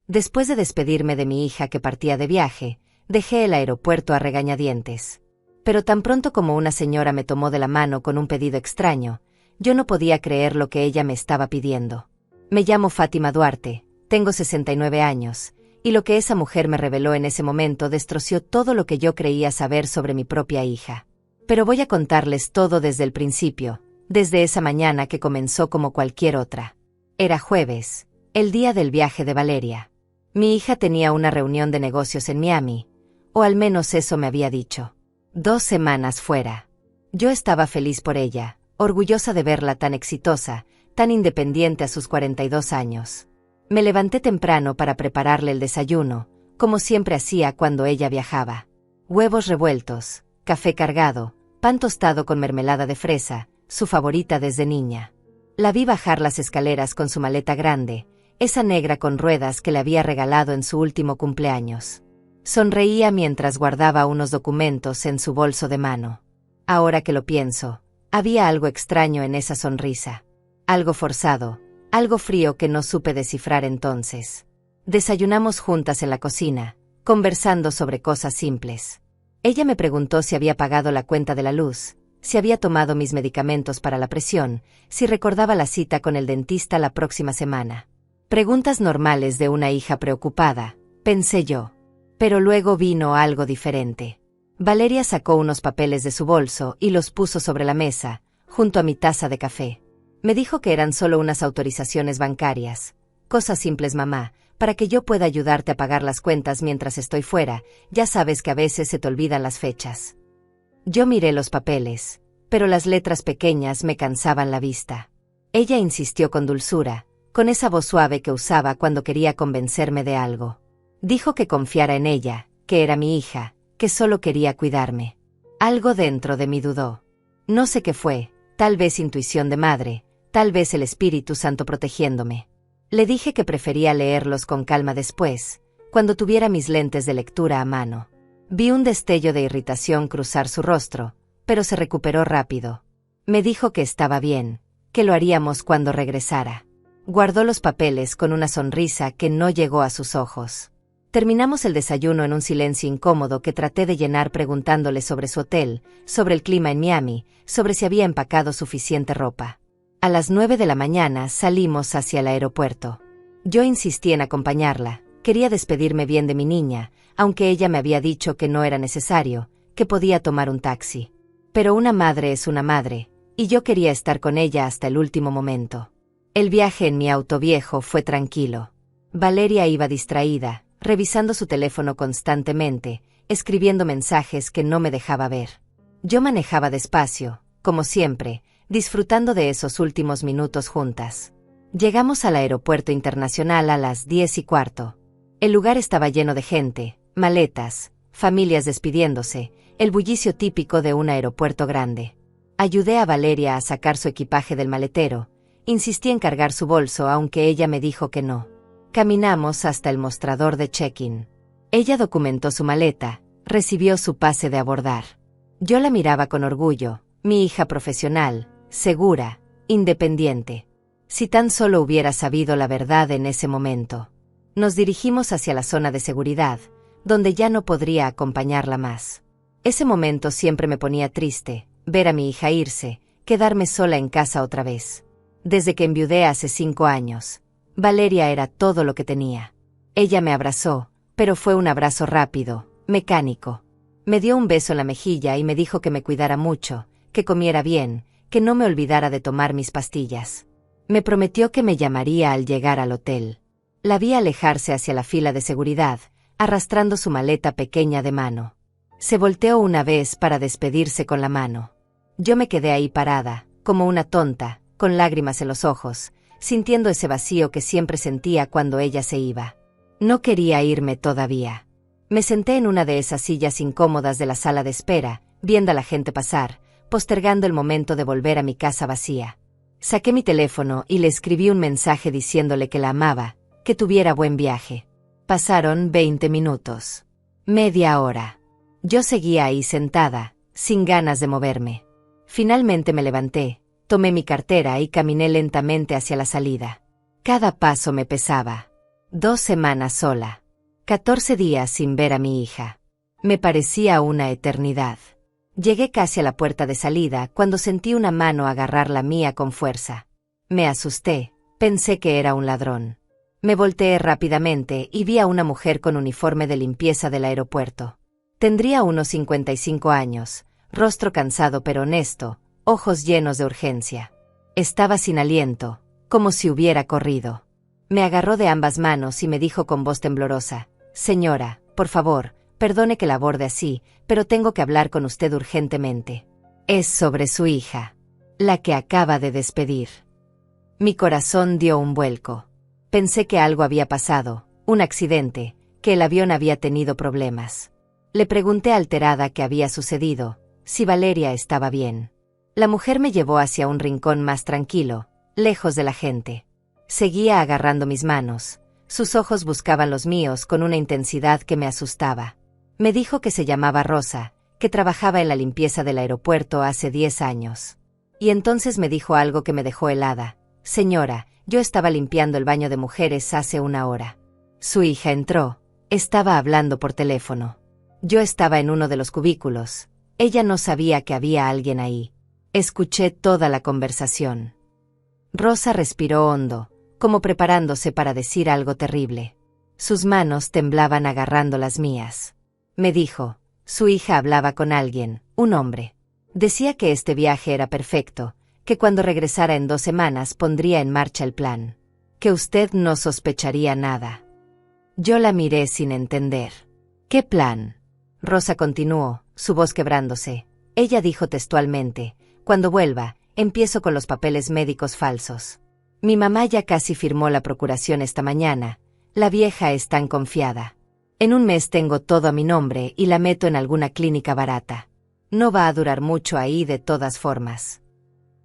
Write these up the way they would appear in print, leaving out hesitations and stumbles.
Después de despedirme de mi hija que partía de viaje, dejé el aeropuerto a regañadientes. Pero tan pronto como una señora me tomó de la mano con un pedido extraño, yo no podía creer lo que ella me estaba pidiendo. Me llamo Fátima Duarte, tengo 69 años, y lo que esa mujer me reveló en ese momento destrozó todo lo que yo creía saber sobre mi propia hija. Pero voy a contarles todo desde el principio, desde esa mañana que comenzó como cualquier otra. Era jueves, el día del viaje de Valeria. Mi hija tenía una reunión de negocios en Miami, o al menos eso me había dicho. 2 semanas fuera. Yo estaba feliz por ella, orgullosa de verla tan exitosa, tan independiente a sus 42 años. Me levanté temprano para prepararle el desayuno, como siempre hacía cuando ella viajaba. Huevos revueltos, café cargado, pan tostado con mermelada de fresa, su favorita desde niña. La vi bajar las escaleras con su maleta grande, esa negra con ruedas que le había regalado en su último cumpleaños. Sonreía mientras guardaba unos documentos en su bolso de mano. Ahora que lo pienso, había algo extraño en esa sonrisa. Algo forzado, algo frío que no supe descifrar entonces. Desayunamos juntas en la cocina, conversando sobre cosas simples. Ella me preguntó si había pagado la cuenta de la luz, si había tomado mis medicamentos para la presión, si recordaba la cita con el dentista la próxima semana. Preguntas normales de una hija preocupada, pensé yo. Pero luego vino algo diferente. Valeria sacó unos papeles de su bolso y los puso sobre la mesa, junto a mi taza de café. Me dijo que eran solo unas autorizaciones bancarias. Cosas simples, mamá, para que yo pueda ayudarte a pagar las cuentas mientras estoy fuera, ya sabes que a veces se te olvidan las fechas. Yo miré los papeles, pero las letras pequeñas me cansaban la vista. Ella insistió con dulzura, con esa voz suave que usaba cuando quería convencerme de algo. Dijo que confiara en ella, que era mi hija, que solo quería cuidarme. Algo dentro de mí dudó. No sé qué fue, tal vez intuición de madre, tal vez el Espíritu Santo protegiéndome. Le dije que prefería leerlos con calma después, cuando tuviera mis lentes de lectura a mano. Vi un destello de irritación cruzar su rostro, pero se recuperó rápido. Me dijo que estaba bien, que lo haríamos cuando regresara. Guardó los papeles con una sonrisa que no llegó a sus ojos. Terminamos el desayuno en un silencio incómodo que traté de llenar preguntándole sobre su hotel, sobre el clima en Miami, sobre si había empacado suficiente ropa. A las 9 de la mañana salimos hacia el aeropuerto. Yo insistí en acompañarla, quería despedirme bien de mi niña, aunque ella me había dicho que no era necesario, que podía tomar un taxi. Pero una madre es una madre, y yo quería estar con ella hasta el último momento. El viaje en mi auto viejo fue tranquilo. Valeria iba distraída, revisando su teléfono constantemente, escribiendo mensajes que no me dejaba ver. Yo manejaba despacio, como siempre, disfrutando de esos últimos minutos juntas. Llegamos al aeropuerto internacional a las 10:15. El lugar estaba lleno de gente, maletas, familias despidiéndose, el bullicio típico de un aeropuerto grande. Ayudé a Valeria a sacar su equipaje del maletero, insistí en cargar su bolso aunque ella me dijo que no. Caminamos hasta el mostrador de check-in. Ella documentó su maleta, recibió su pase de abordar. Yo la miraba con orgullo, mi hija profesional, segura, independiente. Si tan solo hubiera sabido la verdad en ese momento. Nos dirigimos hacia la zona de seguridad, donde ya no podría acompañarla más. Ese momento siempre me ponía triste, ver a mi hija irse, quedarme sola en casa otra vez. Desde que enviudé hace 5 años. Valeria era todo lo que tenía. Ella me abrazó, pero fue un abrazo rápido, mecánico. Me dio un beso en la mejilla y me dijo que me cuidara mucho, que comiera bien, que no me olvidara de tomar mis pastillas. Me prometió que me llamaría al llegar al hotel. La vi alejarse hacia la fila de seguridad, arrastrando su maleta pequeña de mano. Se volteó una vez para despedirse con la mano. Yo me quedé ahí parada, como una tonta, con lágrimas en los ojos, sintiendo ese vacío que siempre sentía cuando ella se iba. No quería irme todavía. Me senté en una de esas sillas incómodas de la sala de espera, viendo a la gente pasar, postergando el momento de volver a mi casa vacía. Saqué mi teléfono y le escribí un mensaje diciéndole que la amaba, que tuviera buen viaje. Pasaron 20 minutos. Media hora. Yo seguía ahí sentada, sin ganas de moverme. Finalmente me levanté, tomé mi cartera y caminé lentamente hacia la salida. Cada paso me pesaba. 2 semanas sola. 14 días sin ver a mi hija. Me parecía una eternidad. Llegué casi a la puerta de salida cuando sentí una mano agarrar la mía con fuerza. Me asusté, pensé que era un ladrón. Me volteé rápidamente y vi a una mujer con uniforme de limpieza del aeropuerto. Tendría unos 55 años, rostro cansado pero honesto, ojos llenos de urgencia. Estaba sin aliento, como si hubiera corrido. Me agarró de ambas manos y me dijo con voz temblorosa: «Señora, por favor, perdone que la aborde así, pero tengo que hablar con usted urgentemente. Es sobre su hija, la que acaba de despedir». Mi corazón dio un vuelco. Pensé que algo había pasado, un accidente, que el avión había tenido problemas. Le pregunté alterada qué había sucedido, si Valeria estaba bien. La mujer me llevó hacia un rincón más tranquilo, lejos de la gente. Seguía agarrando mis manos. Sus ojos buscaban los míos con una intensidad que me asustaba. Me dijo que se llamaba Rosa, que trabajaba en la limpieza del aeropuerto hace 10 años. Y entonces me dijo algo que me dejó helada. «Señora, yo estaba limpiando el baño de mujeres hace 1 hora. Su hija entró. Estaba hablando por teléfono. Yo estaba en uno de los cubículos. Ella no sabía que había alguien ahí. Escuché toda la conversación». Rosa respiró hondo, como preparándose para decir algo terrible. Sus manos temblaban agarrando las mías. Me dijo: «Su hija hablaba con alguien, un hombre. Decía que este viaje era perfecto, que cuando regresara en 2 semanas pondría en marcha el plan. Que usted no sospecharía nada». Yo la miré sin entender. «¿Qué plan?». Rosa continuó, su voz quebrándose. Ella dijo textualmente: «Cuando vuelva, empiezo con los papeles médicos falsos. Mi mamá ya casi firmó la procuración esta mañana. La vieja es tan confiada. En 1 mes tengo todo a mi nombre y la meto en alguna clínica barata. No va a durar mucho ahí de todas formas».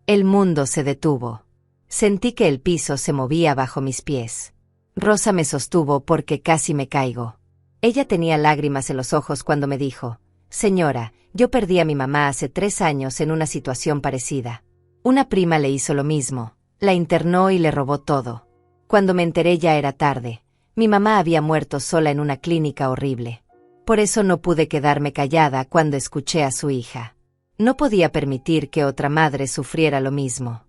El mundo se detuvo. Sentí que el piso se movía bajo mis pies. Rosa me sostuvo porque casi me caigo. Ella tenía lágrimas en los ojos cuando me dijo: «Señora, yo perdí a mi mamá hace 3 años en una situación parecida. Una prima le hizo lo mismo, la internó y le robó todo. Cuando me enteré ya era tarde. Mi mamá había muerto sola en una clínica horrible. Por eso no pude quedarme callada cuando escuché a su hija. No podía permitir que otra madre sufriera lo mismo».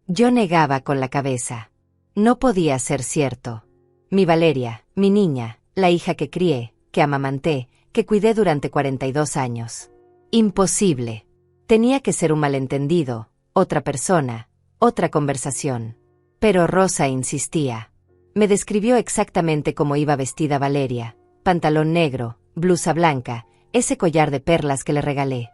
Yo negaba con la cabeza. No podía ser cierto. Mi Valeria, mi niña, la hija que crié, que amamanté, que cuidé durante 42 años. Imposible. Tenía que ser un malentendido, otra persona, otra conversación. Pero Rosa insistía. Me describió exactamente cómo iba vestida Valeria: pantalón negro, blusa blanca, ese collar de perlas que le regalé.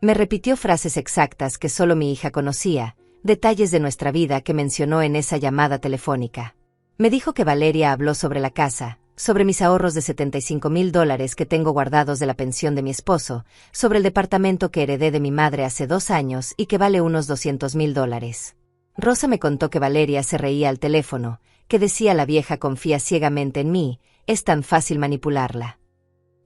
Me repitió frases exactas que solo mi hija conocía, detalles de nuestra vida que mencionó en esa llamada telefónica. Me dijo que Valeria habló sobre la casa, sobre mis ahorros de $75,000 que tengo guardados de la pensión de mi esposo, sobre el departamento que heredé de mi madre hace 2 años y que vale unos $200,000. Rosa me contó que Valeria se reía al teléfono, que decía: «La vieja confía ciegamente en mí, es tan fácil manipularla».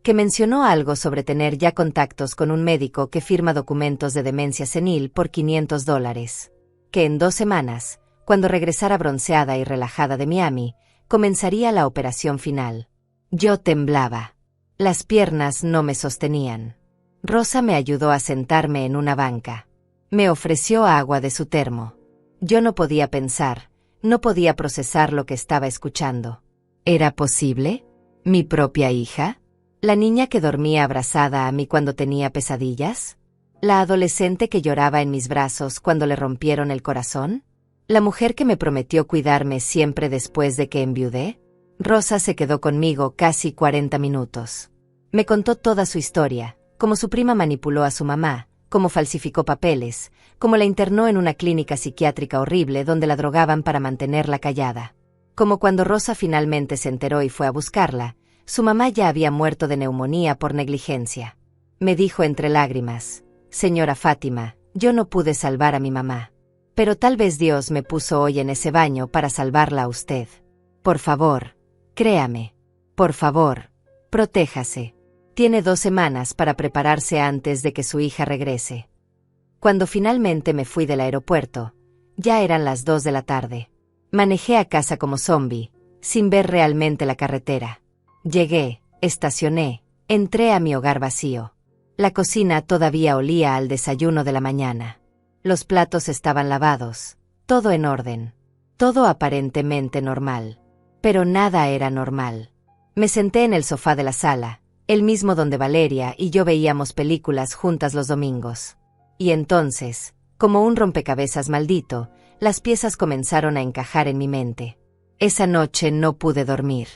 Que mencionó algo sobre tener ya contactos con un médico que firma documentos de demencia senil por $500. Que en 2 semanas, cuando regresara bronceada y relajada de Miami, comenzaría la operación final. Yo temblaba. Las piernas no me sostenían. Rosa me ayudó a sentarme en una banca. Me ofreció agua de su termo. Yo no podía pensar, no podía procesar lo que estaba escuchando. ¿Era posible? ¿Mi propia hija? ¿La niña que dormía abrazada a mí cuando tenía pesadillas? ¿La adolescente que lloraba en mis brazos cuando le rompieron el corazón? ¿La mujer que me prometió cuidarme siempre después de que enviudé? Rosa se quedó conmigo casi 40 minutos. Me contó toda su historia, cómo su prima manipuló a su mamá, cómo falsificó papeles, cómo la internó en una clínica psiquiátrica horrible donde la drogaban para mantenerla callada. Como cuando Rosa finalmente se enteró y fue a buscarla, su mamá ya había muerto de neumonía por negligencia. Me dijo entre lágrimas: «Señora Fátima, yo no pude salvar a mi mamá. Pero tal vez Dios me puso hoy en ese baño para salvarla a usted. Por favor, créame. Por favor, protéjase. Tiene 2 semanas para prepararse antes de que su hija regrese». Cuando finalmente me fui del aeropuerto, ya eran las 2 de la tarde. Manejé a casa como zombie, sin ver realmente la carretera. Llegué, estacioné, entré a mi hogar vacío. La cocina todavía olía al desayuno de la mañana. Los platos estaban lavados, todo en orden. Todo aparentemente normal. Pero nada era normal. Me senté en el sofá de la sala, el mismo donde Valeria y yo veíamos películas juntas los domingos. Y entonces, como un rompecabezas maldito, las piezas comenzaron a encajar en mi mente. Esa noche no pude dormir.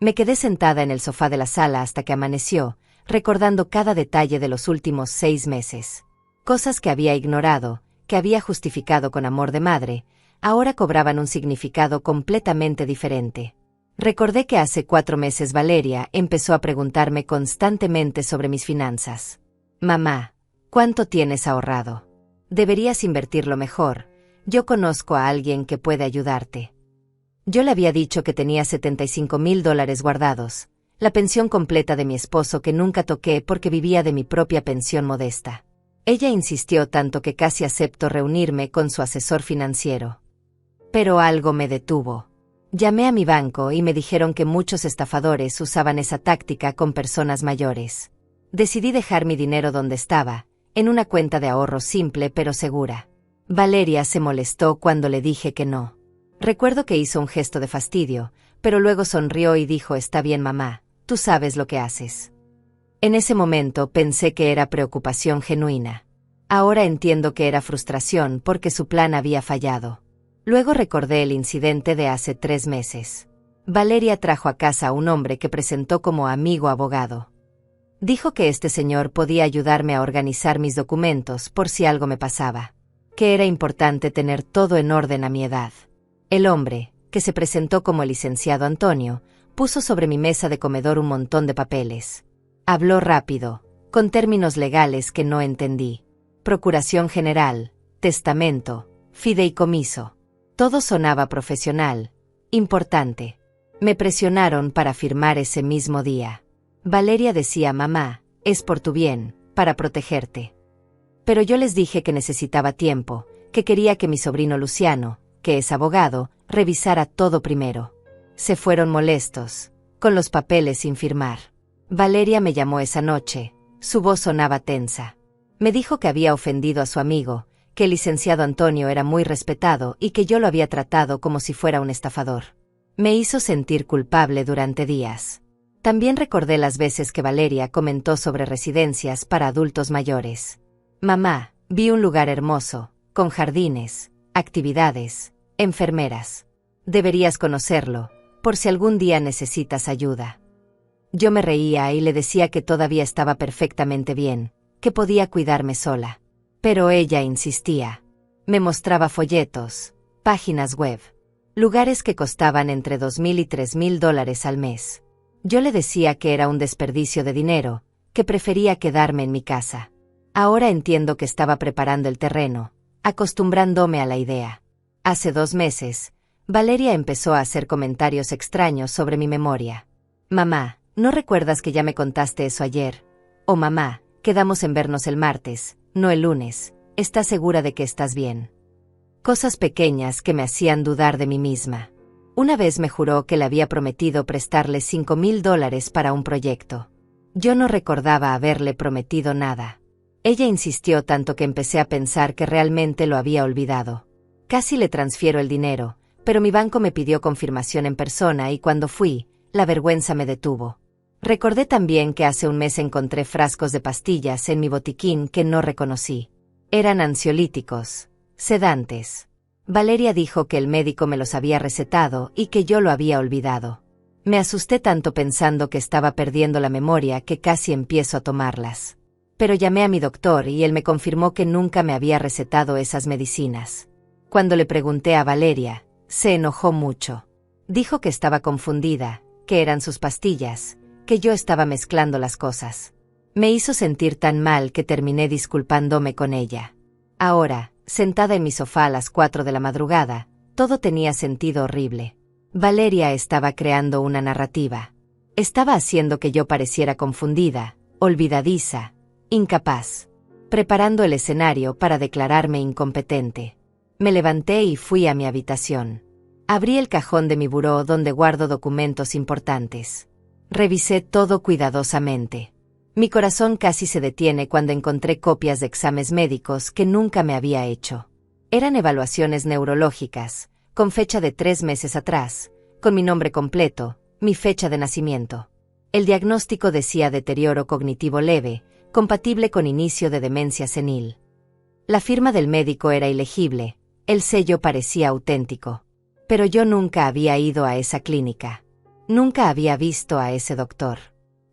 Me quedé sentada en el sofá de la sala hasta que amaneció, recordando cada detalle de los últimos 6 meses. Cosas que había ignorado, que había justificado con amor de madre, ahora cobraban un significado completamente diferente. Recordé que hace 4 meses Valeria empezó a preguntarme constantemente sobre mis finanzas. Mamá, ¿cuánto tienes ahorrado? Deberías invertirlo mejor. Yo conozco a alguien que puede ayudarte. Yo le había dicho que tenía $75,000 guardados, la pensión completa de mi esposo que nunca toqué porque vivía de mi propia pensión modesta. Ella insistió tanto que casi aceptó reunirme con su asesor financiero. Pero algo me detuvo. Llamé a mi banco y me dijeron que muchos estafadores usaban esa táctica con personas mayores. Decidí dejar mi dinero donde estaba, en una cuenta de ahorro simple pero segura. Valeria se molestó cuando le dije que no. Recuerdo que hizo un gesto de fastidio, pero luego sonrió y dijo: «Está bien, mamá, tú sabes lo que haces». En ese momento pensé que era preocupación genuina. Ahora entiendo que era frustración porque su plan había fallado. Luego recordé el incidente de hace 3 meses. Valeria trajo a casa a un hombre que presentó como amigo abogado. Dijo que este señor podía ayudarme a organizar mis documentos por si algo me pasaba. Que era importante tener todo en orden a mi edad. El hombre, que se presentó como el licenciado Antonio, puso sobre mi mesa de comedor un montón de papeles. Habló rápido, con términos legales que no entendí. Procuración general, testamento, fideicomiso. Todo sonaba profesional, importante. Me presionaron para firmar ese mismo día. Valeria decía: «Mamá, es por tu bien, para protegerte». Pero yo les dije que necesitaba tiempo, que quería que mi sobrino Luciano, que es abogado, revisara todo primero. Se fueron molestos, con los papeles sin firmar. Valeria me llamó esa noche, su voz sonaba tensa. Me dijo que había ofendido a su amigo, que el licenciado Antonio era muy respetado y que yo lo había tratado como si fuera un estafador. Me hizo sentir culpable durante días. También recordé las veces que Valeria comentó sobre residencias para adultos mayores. «Mamá, vi un lugar hermoso, con jardines, actividades, enfermeras. Deberías conocerlo, por si algún día necesitas ayuda». Yo me reía y le decía que todavía estaba perfectamente bien, que podía cuidarme sola. Pero ella insistía. Me mostraba folletos, páginas web, lugares que costaban entre $2,000 y $3,000 al mes. Yo le decía que era un desperdicio de dinero, que prefería quedarme en mi casa. Ahora entiendo que estaba preparando el terreno, acostumbrándome a la idea. Hace 2 meses, Valeria empezó a hacer comentarios extraños sobre mi memoria. «Mamá, ¿no recuerdas que ya me contaste eso ayer? O mamá, quedamos en vernos el martes, no el lunes. ¿Estás segura de que estás bien?». Cosas pequeñas que me hacían dudar de mí misma. Una vez me juró que le había prometido prestarle $5,000 para un proyecto. Yo no recordaba haberle prometido nada. Ella insistió tanto que empecé a pensar que realmente lo había olvidado. Casi le transfiero el dinero, pero mi banco me pidió confirmación en persona y cuando fui, la vergüenza me detuvo. Recordé también que hace un mes encontré frascos de pastillas en mi botiquín que no reconocí. Eran ansiolíticos, sedantes. Valeria dijo que el médico me los había recetado y que yo lo había olvidado. Me asusté tanto pensando que estaba perdiendo la memoria que casi empiezo a tomarlas. Pero llamé a mi doctor y él me confirmó que nunca me había recetado esas medicinas. Cuando le pregunté a Valeria, se enojó mucho. Dijo que estaba confundida, que eran sus pastillas, que yo estaba mezclando las cosas. Me hizo sentir tan mal que terminé disculpándome con ella. Ahora, sentada en mi sofá a las 4 de la madrugada, todo tenía sentido horrible. Valeria estaba creando una narrativa. Estaba haciendo que yo pareciera confundida, olvidadiza, incapaz. Preparando el escenario para declararme incompetente. Me levanté y fui a mi habitación. Abrí el cajón de mi buró donde guardo documentos importantes. Revisé todo cuidadosamente. Mi corazón casi se detiene cuando encontré copias de exámenes médicos que nunca me había hecho. Eran evaluaciones neurológicas, con fecha de 3 meses atrás, con mi nombre completo, mi fecha de nacimiento. El diagnóstico decía deterioro cognitivo leve, compatible con inicio de demencia senil. La firma del médico era ilegible, el sello parecía auténtico. Pero yo nunca había ido a esa clínica. Nunca había visto a ese doctor.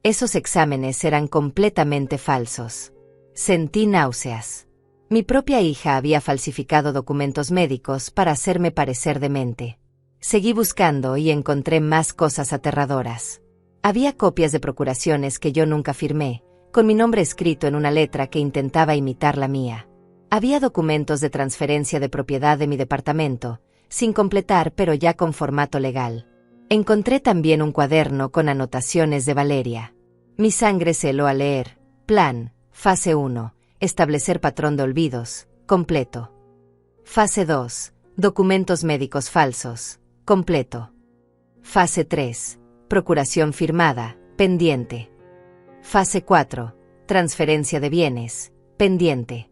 Esos exámenes eran completamente falsos. Sentí náuseas. Mi propia hija había falsificado documentos médicos para hacerme parecer demente. Seguí buscando y encontré más cosas aterradoras. Había copias de procuraciones que yo nunca firmé, con mi nombre escrito en una letra que intentaba imitar la mía. Había documentos de transferencia de propiedad de mi departamento, sin completar pero ya con formato legal. Encontré también un cuaderno con anotaciones de Valeria. Mi sangre se heló al leer: Plan, fase 1, establecer patrón de olvidos, completo. Fase 2, documentos médicos falsos, completo. Fase 3, procuración firmada, pendiente. Fase 4, transferencia de bienes, pendiente.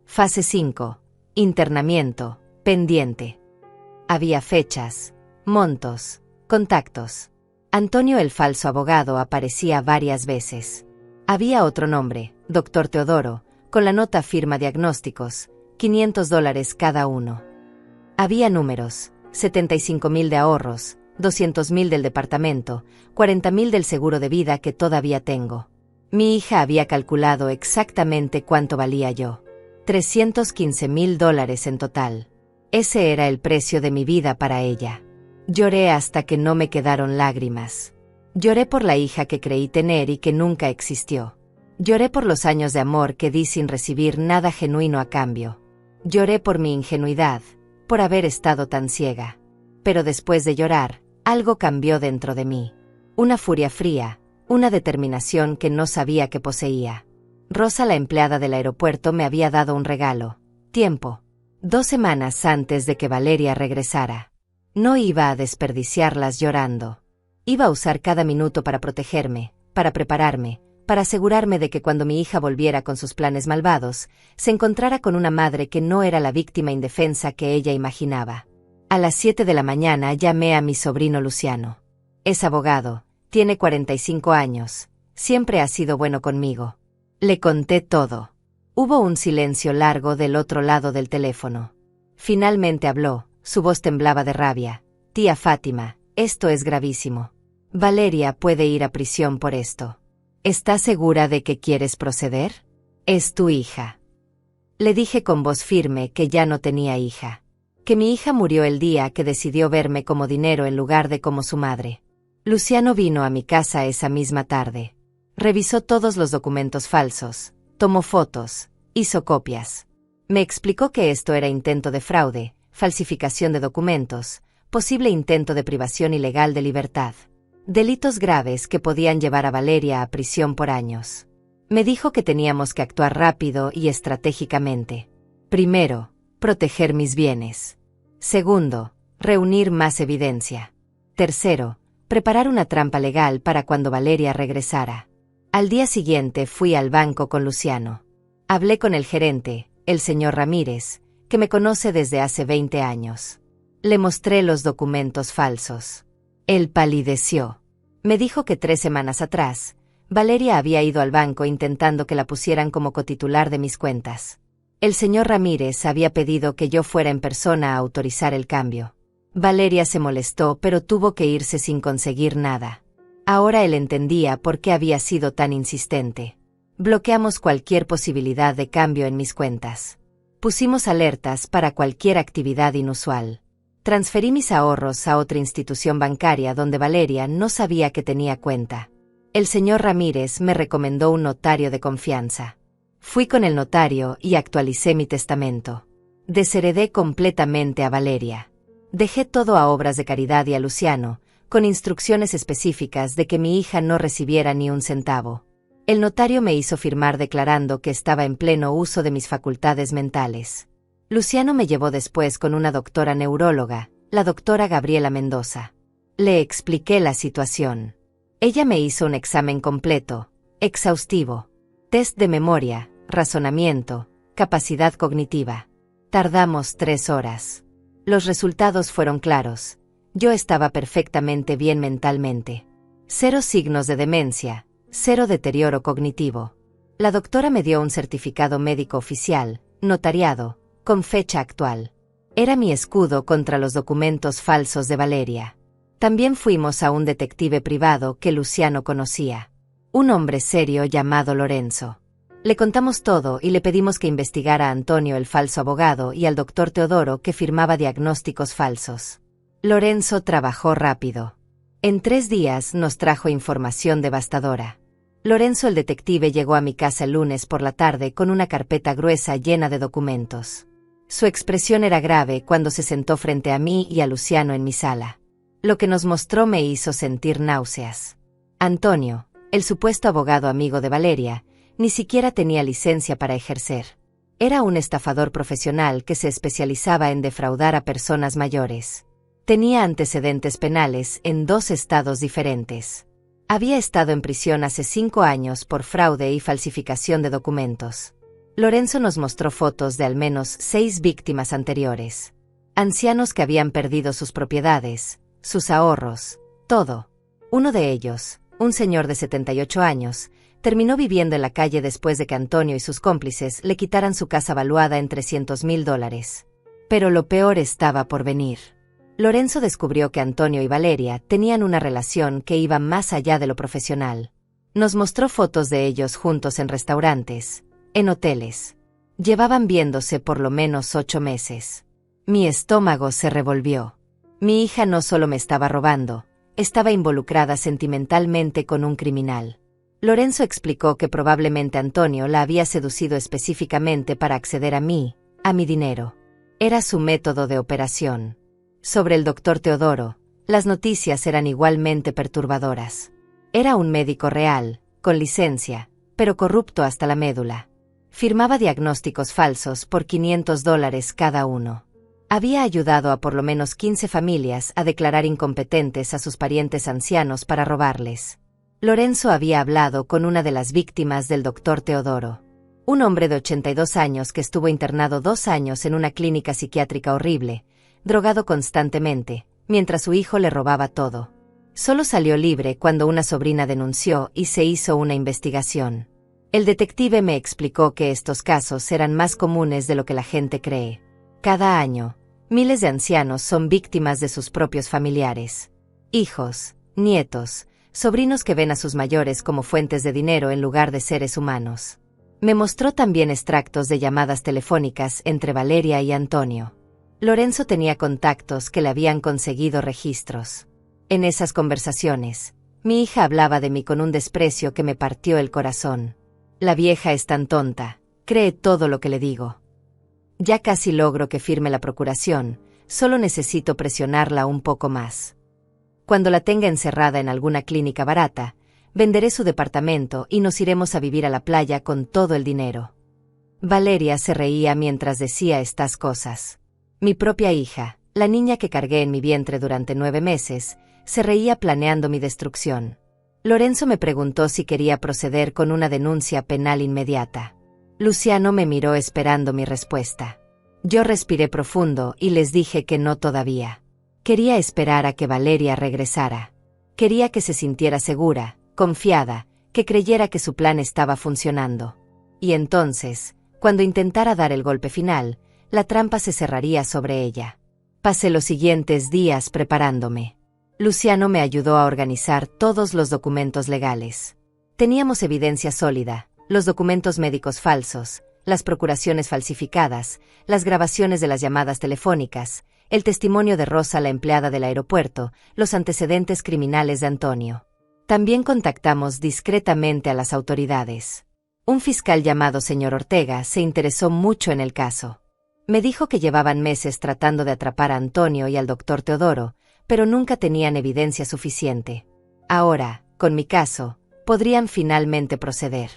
Fase 5, internamiento, pendiente. Había fechas, montos, contactos. Antonio el falso abogado aparecía varias veces. Había otro nombre, Dr. Teodoro, con la nota firma diagnósticos, $500 cada uno. Había números, 75,000 de ahorros, 200,000 del departamento, 40,000 del seguro de vida que todavía tengo. Mi hija había calculado exactamente cuánto valía yo. $315,000 en total. Ese era el precio de mi vida para ella. Lloré hasta que no me quedaron lágrimas. Lloré por la hija que creí tener y que nunca existió. Lloré por los años de amor que di sin recibir nada genuino a cambio. Lloré por mi ingenuidad, por haber estado tan ciega. Pero después de llorar, algo cambió dentro de mí. Una furia fría, una determinación que no sabía que poseía. Rosa, la empleada del aeropuerto, me había dado un regalo: tiempo. 2 semanas antes de que Valeria regresara. No iba a desperdiciarlas llorando. Iba a usar cada minuto para protegerme, para prepararme, para asegurarme de que cuando mi hija volviera con sus planes malvados, se encontrara con una madre que no era la víctima indefensa que ella imaginaba. A las 7 de la mañana llamé a mi sobrino Luciano. Es abogado, tiene 45 años, siempre ha sido bueno conmigo. Le conté todo. Hubo un silencio largo del otro lado del teléfono. Finalmente habló, su voz temblaba de rabia. Tía Fátima, esto es gravísimo. Valeria puede ir a prisión por esto. ¿Estás segura de que quieres proceder? Es tu hija. Le dije con voz firme que ya no tenía hija. Que mi hija murió el día que decidió verme como dinero en lugar de como su madre. Luciano vino a mi casa esa misma tarde. Revisó todos los documentos falsos. Tomó fotos, hizo copias. Me explicó que esto era intento de fraude, falsificación de documentos, posible intento de privación ilegal de libertad. Delitos graves que podían llevar a Valeria a prisión por años. Me dijo que teníamos que actuar rápido y estratégicamente. Primero, proteger mis bienes. Segundo, reunir más evidencia. Tercero, preparar una trampa legal para cuando Valeria regresara. Al día siguiente fui al banco con Luciano. Hablé con el gerente, el señor Ramírez, que me conoce desde hace 20 años. Le mostré los documentos falsos. Él palideció. Me dijo que 3 semanas atrás, Valeria había ido al banco intentando que la pusieran como cotitular de mis cuentas. El señor Ramírez había pedido que yo fuera en persona a autorizar el cambio. Valeria se molestó, pero tuvo que irse sin conseguir nada. Ahora él entendía por qué había sido tan insistente. Bloqueamos cualquier posibilidad de cambio en mis cuentas. Pusimos alertas para cualquier actividad inusual. Transferí mis ahorros a otra institución bancaria donde Valeria no sabía que tenía cuenta. El señor Ramírez me recomendó un notario de confianza. Fui con el notario y actualicé mi testamento. Desheredé completamente a Valeria. Dejé todo a obras de caridad y a Luciano, con instrucciones específicas de que mi hija no recibiera ni un centavo. El notario me hizo firmar declarando que estaba en pleno uso de mis facultades mentales. Luciano me llevó después con una doctora neuróloga, la doctora Gabriela Mendoza. Le expliqué la situación. Ella me hizo un examen completo, exhaustivo. Test de memoria, razonamiento, capacidad cognitiva. Tardamos 3 horas. Los resultados fueron claros. Yo estaba perfectamente bien mentalmente. 0 signos de demencia, 0 deterioro cognitivo. La doctora me dio un certificado médico oficial, notariado, con fecha actual. Era mi escudo contra los documentos falsos de Valeria. También fuimos a un detective privado que Luciano conocía. Un hombre serio llamado Lorenzo. Le contamos todo y le pedimos que investigara a Antonio el falso abogado y al doctor Teodoro que firmaba diagnósticos falsos. Lorenzo trabajó rápido. En 3 días nos trajo información devastadora. Lorenzo el detective llegó a mi casa el lunes por la tarde con una carpeta gruesa llena de documentos. Su expresión era grave cuando se sentó frente a mí y a Luciano en mi sala. Lo que nos mostró me hizo sentir náuseas. Antonio, el supuesto abogado amigo de Valeria, ni siquiera tenía licencia para ejercer. Era un estafador profesional que se especializaba en defraudar a personas mayores. Tenía antecedentes penales en 2 estados diferentes. Había estado en prisión hace 5 años por fraude y falsificación de documentos. Lorenzo nos mostró fotos de al menos 6 víctimas anteriores. Ancianos que habían perdido sus propiedades, sus ahorros, todo. Uno de ellos, un señor de 78 años, terminó viviendo en la calle después de que Antonio y sus cómplices le quitaran su casa valuada en $300,000. Pero lo peor estaba por venir. Lorenzo descubrió que Antonio y Valeria tenían una relación que iba más allá de lo profesional. Nos mostró fotos de ellos juntos en restaurantes, en hoteles. Llevaban viéndose por lo menos 8 meses. Mi estómago se revolvió. Mi hija no solo me estaba robando, estaba involucrada sentimentalmente con un criminal. Lorenzo explicó que probablemente Antonio la había seducido específicamente para acceder a mí, a mi dinero. Era su método de operación. Sobre el doctor Teodoro, las noticias eran igualmente perturbadoras. Era un médico real, con licencia, pero corrupto hasta la médula. Firmaba diagnósticos falsos por $500 cada uno. Había ayudado a por lo menos 15 familias a declarar incompetentes a sus parientes ancianos para robarles. Lorenzo había hablado con una de las víctimas del doctor Teodoro. Un hombre de 82 años que estuvo internado 2 años en una clínica psiquiátrica horrible, drogado constantemente, mientras su hijo le robaba todo. Solo salió libre cuando una sobrina denunció y se hizo una investigación. El detective me explicó que estos casos eran más comunes de lo que la gente cree. Cada año, miles de ancianos son víctimas de sus propios familiares. Hijos, nietos, sobrinos que ven a sus mayores como fuentes de dinero en lugar de seres humanos. Me mostró también extractos de llamadas telefónicas entre Valeria y Antonio. Lorenzo tenía contactos que le habían conseguido registros. En esas conversaciones, mi hija hablaba de mí con un desprecio que me partió el corazón. La vieja es tan tonta, cree todo lo que le digo. Ya casi logro que firme la procuración, solo necesito presionarla un poco más. Cuando la tenga encerrada en alguna clínica barata, venderé su departamento y nos iremos a vivir a la playa con todo el dinero. Valeria se reía mientras decía estas cosas. Mi propia hija, la niña que cargué en mi vientre durante 9 meses, se reía planeando mi destrucción. Lorenzo me preguntó si quería proceder con una denuncia penal inmediata. Luciano me miró esperando mi respuesta. Yo respiré profundo y les dije que no todavía. Quería esperar a que Valeria regresara. Quería que se sintiera segura, confiada, que creyera que su plan estaba funcionando. Y entonces, cuando intentara dar el golpe final, la trampa se cerraría sobre ella. Pasé los siguientes días preparándome. Luciano me ayudó a organizar todos los documentos legales. Teníamos evidencia sólida, los documentos médicos falsos, las procuraciones falsificadas, las grabaciones de las llamadas telefónicas, el testimonio de Rosa, la empleada del aeropuerto, los antecedentes criminales de Antonio. También contactamos discretamente a las autoridades. Un fiscal llamado señor Ortega se interesó mucho en el caso. Me dijo que llevaban meses tratando de atrapar a Antonio y al doctor Teodoro, pero nunca tenían evidencia suficiente. Ahora, con mi caso, podrían finalmente proceder.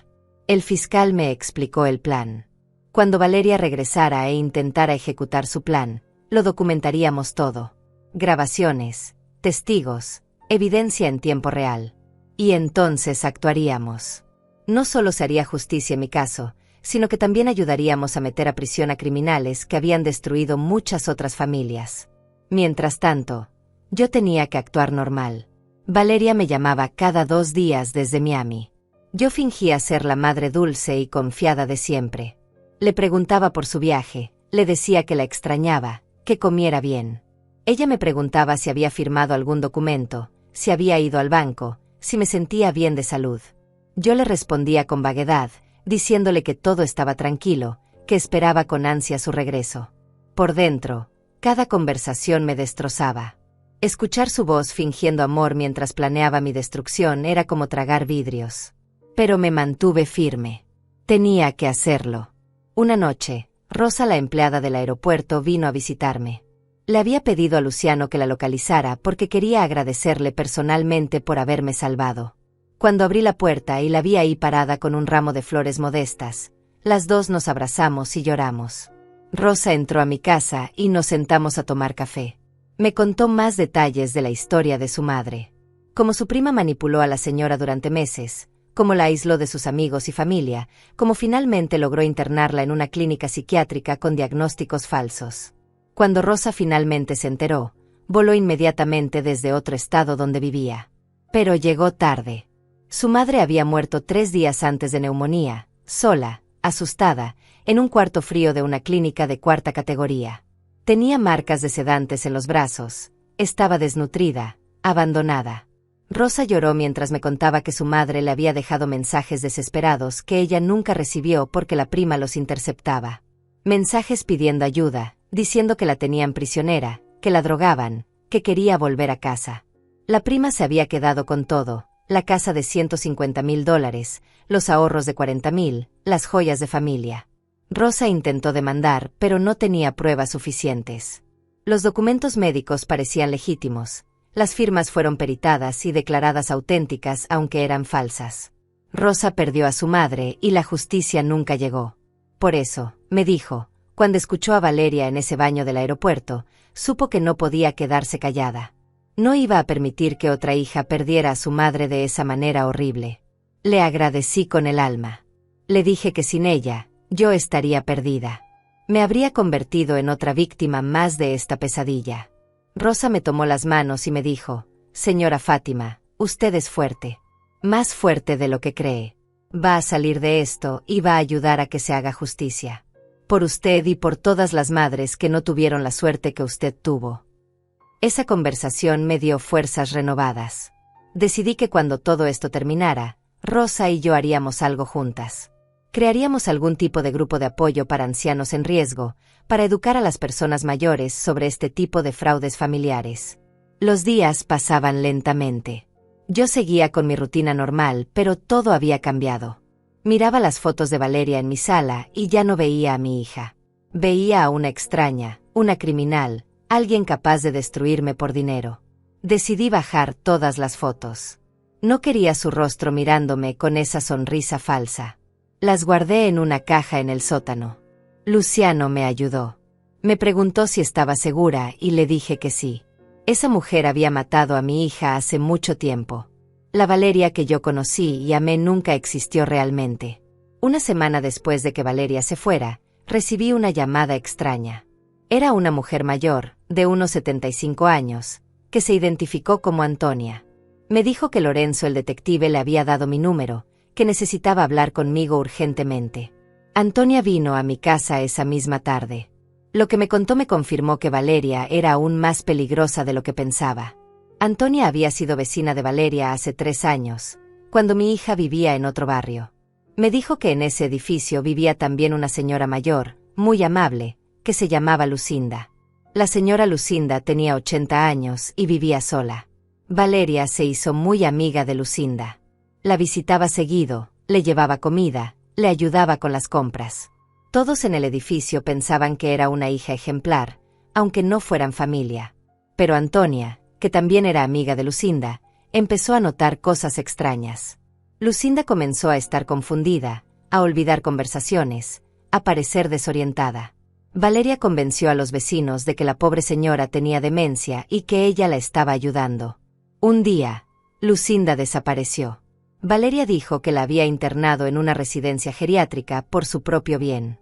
El fiscal me explicó el plan. Cuando Valeria regresara e intentara ejecutar su plan, lo documentaríamos todo. grabaciones, testigos, evidencia en tiempo real. Y entonces actuaríamos. No solo se haría justicia en mi caso, sino que también ayudaríamos a meter a prisión a criminales que habían destruido muchas otras familias. Mientras tanto, yo tenía que actuar normal. Valeria me llamaba cada 2 días desde Miami. Yo fingía ser la madre dulce y confiada de siempre. Le preguntaba por su viaje, le decía que la extrañaba, que comiera bien. Ella me preguntaba si había firmado algún documento, si había ido al banco, si me sentía bien de salud. Yo le respondía con vaguedad, diciéndole que todo estaba tranquilo, que esperaba con ansia su regreso. Por dentro, cada conversación me destrozaba. Escuchar su voz fingiendo amor mientras planeaba mi destrucción era como tragar vidrios. Pero me mantuve firme. Tenía que hacerlo. Una noche, Rosa, la empleada del aeropuerto, vino a visitarme. Le había pedido a Luciano que la localizara porque quería agradecerle personalmente por haberme salvado. Cuando abrí la puerta y la vi ahí parada con un ramo de flores modestas, las dos nos abrazamos y lloramos. Rosa entró a mi casa y nos sentamos a tomar café. Me contó más detalles de la historia de su madre. Cómo su prima manipuló a la señora durante meses, cómo la aisló de sus amigos y familia, cómo finalmente logró internarla en una clínica psiquiátrica con diagnósticos falsos. Cuando Rosa finalmente se enteró, voló inmediatamente desde otro estado donde vivía. Pero llegó tarde. Su madre había muerto 3 días antes de neumonía, sola, asustada, en un cuarto frío de una clínica de 4ª categoría. Tenía marcas de sedantes en los brazos, estaba desnutrida, abandonada. Rosa lloró mientras me contaba que su madre le había dejado mensajes desesperados que ella nunca recibió porque la prima los interceptaba. Mensajes pidiendo ayuda, diciendo que la tenían prisionera, que la drogaban, que quería volver a casa. La prima se había quedado con todo, la casa de $150,000, los ahorros de $40,000, las joyas de familia. Rosa intentó demandar, pero no tenía pruebas suficientes. Los documentos médicos parecían legítimos. Las firmas fueron peritadas y declaradas auténticas aunque eran falsas. Rosa perdió a su madre y la justicia nunca llegó. Por eso, me dijo, cuando escuchó a Valeria en ese baño del aeropuerto, supo que no podía quedarse callada. No iba a permitir que otra hija perdiera a su madre de esa manera horrible. Le agradecí con el alma. Le dije que sin ella, yo estaría perdida. Me habría convertido en otra víctima más de esta pesadilla. Rosa me tomó las manos y me dijo, «Señora Fátima, usted es fuerte. Más fuerte de lo que cree. Va a salir de esto y va a ayudar a que se haga justicia. Por usted y por todas las madres que no tuvieron la suerte que usted tuvo». Esa conversación me dio fuerzas renovadas. Decidí que cuando todo esto terminara, Rosa y yo haríamos algo juntas. Crearíamos algún tipo de grupo de apoyo para ancianos en riesgo, para educar a las personas mayores sobre este tipo de fraudes familiares. Los días pasaban lentamente. Yo seguía con mi rutina normal, pero todo había cambiado. Miraba las fotos de Valeria en mi sala y ya no veía a mi hija. Veía a una extraña, una criminal, alguien capaz de destruirme por dinero. Decidí bajar todas las fotos. No quería su rostro mirándome con esa sonrisa falsa. Las guardé en una caja en el sótano. Luciano me ayudó. Me preguntó si estaba segura y le dije que sí. Esa mujer había matado a mi hija hace mucho tiempo. La Valeria que yo conocí y amé nunca existió realmente. Una semana después de que Valeria se fuera, recibí una llamada extraña. Era una mujer mayor, de unos 75 años, que se identificó como Antonia. Me dijo que Lorenzo el detective le había dado mi número, que necesitaba hablar conmigo urgentemente. Antonia vino a mi casa esa misma tarde. Lo que me contó me confirmó que Valeria era aún más peligrosa de lo que pensaba. Antonia había sido vecina de Valeria hace 3 años, cuando mi hija vivía en otro barrio. Me dijo que en ese edificio vivía también una señora mayor, muy amable, que se llamaba Lucinda. La señora Lucinda tenía 80 años y vivía sola. Valeria se hizo muy amiga de Lucinda. La visitaba seguido, le llevaba comida, le ayudaba con las compras. Todos en el edificio pensaban que era una hija ejemplar, aunque no fueran familia. Pero Antonia, que también era amiga de Lucinda, empezó a notar cosas extrañas. Lucinda comenzó a estar confundida, a olvidar conversaciones, a parecer desorientada. Valeria convenció a los vecinos de que la pobre señora tenía demencia y que ella la estaba ayudando. Un día, Lucinda desapareció. Valeria dijo que la había internado en una residencia geriátrica por su propio bien.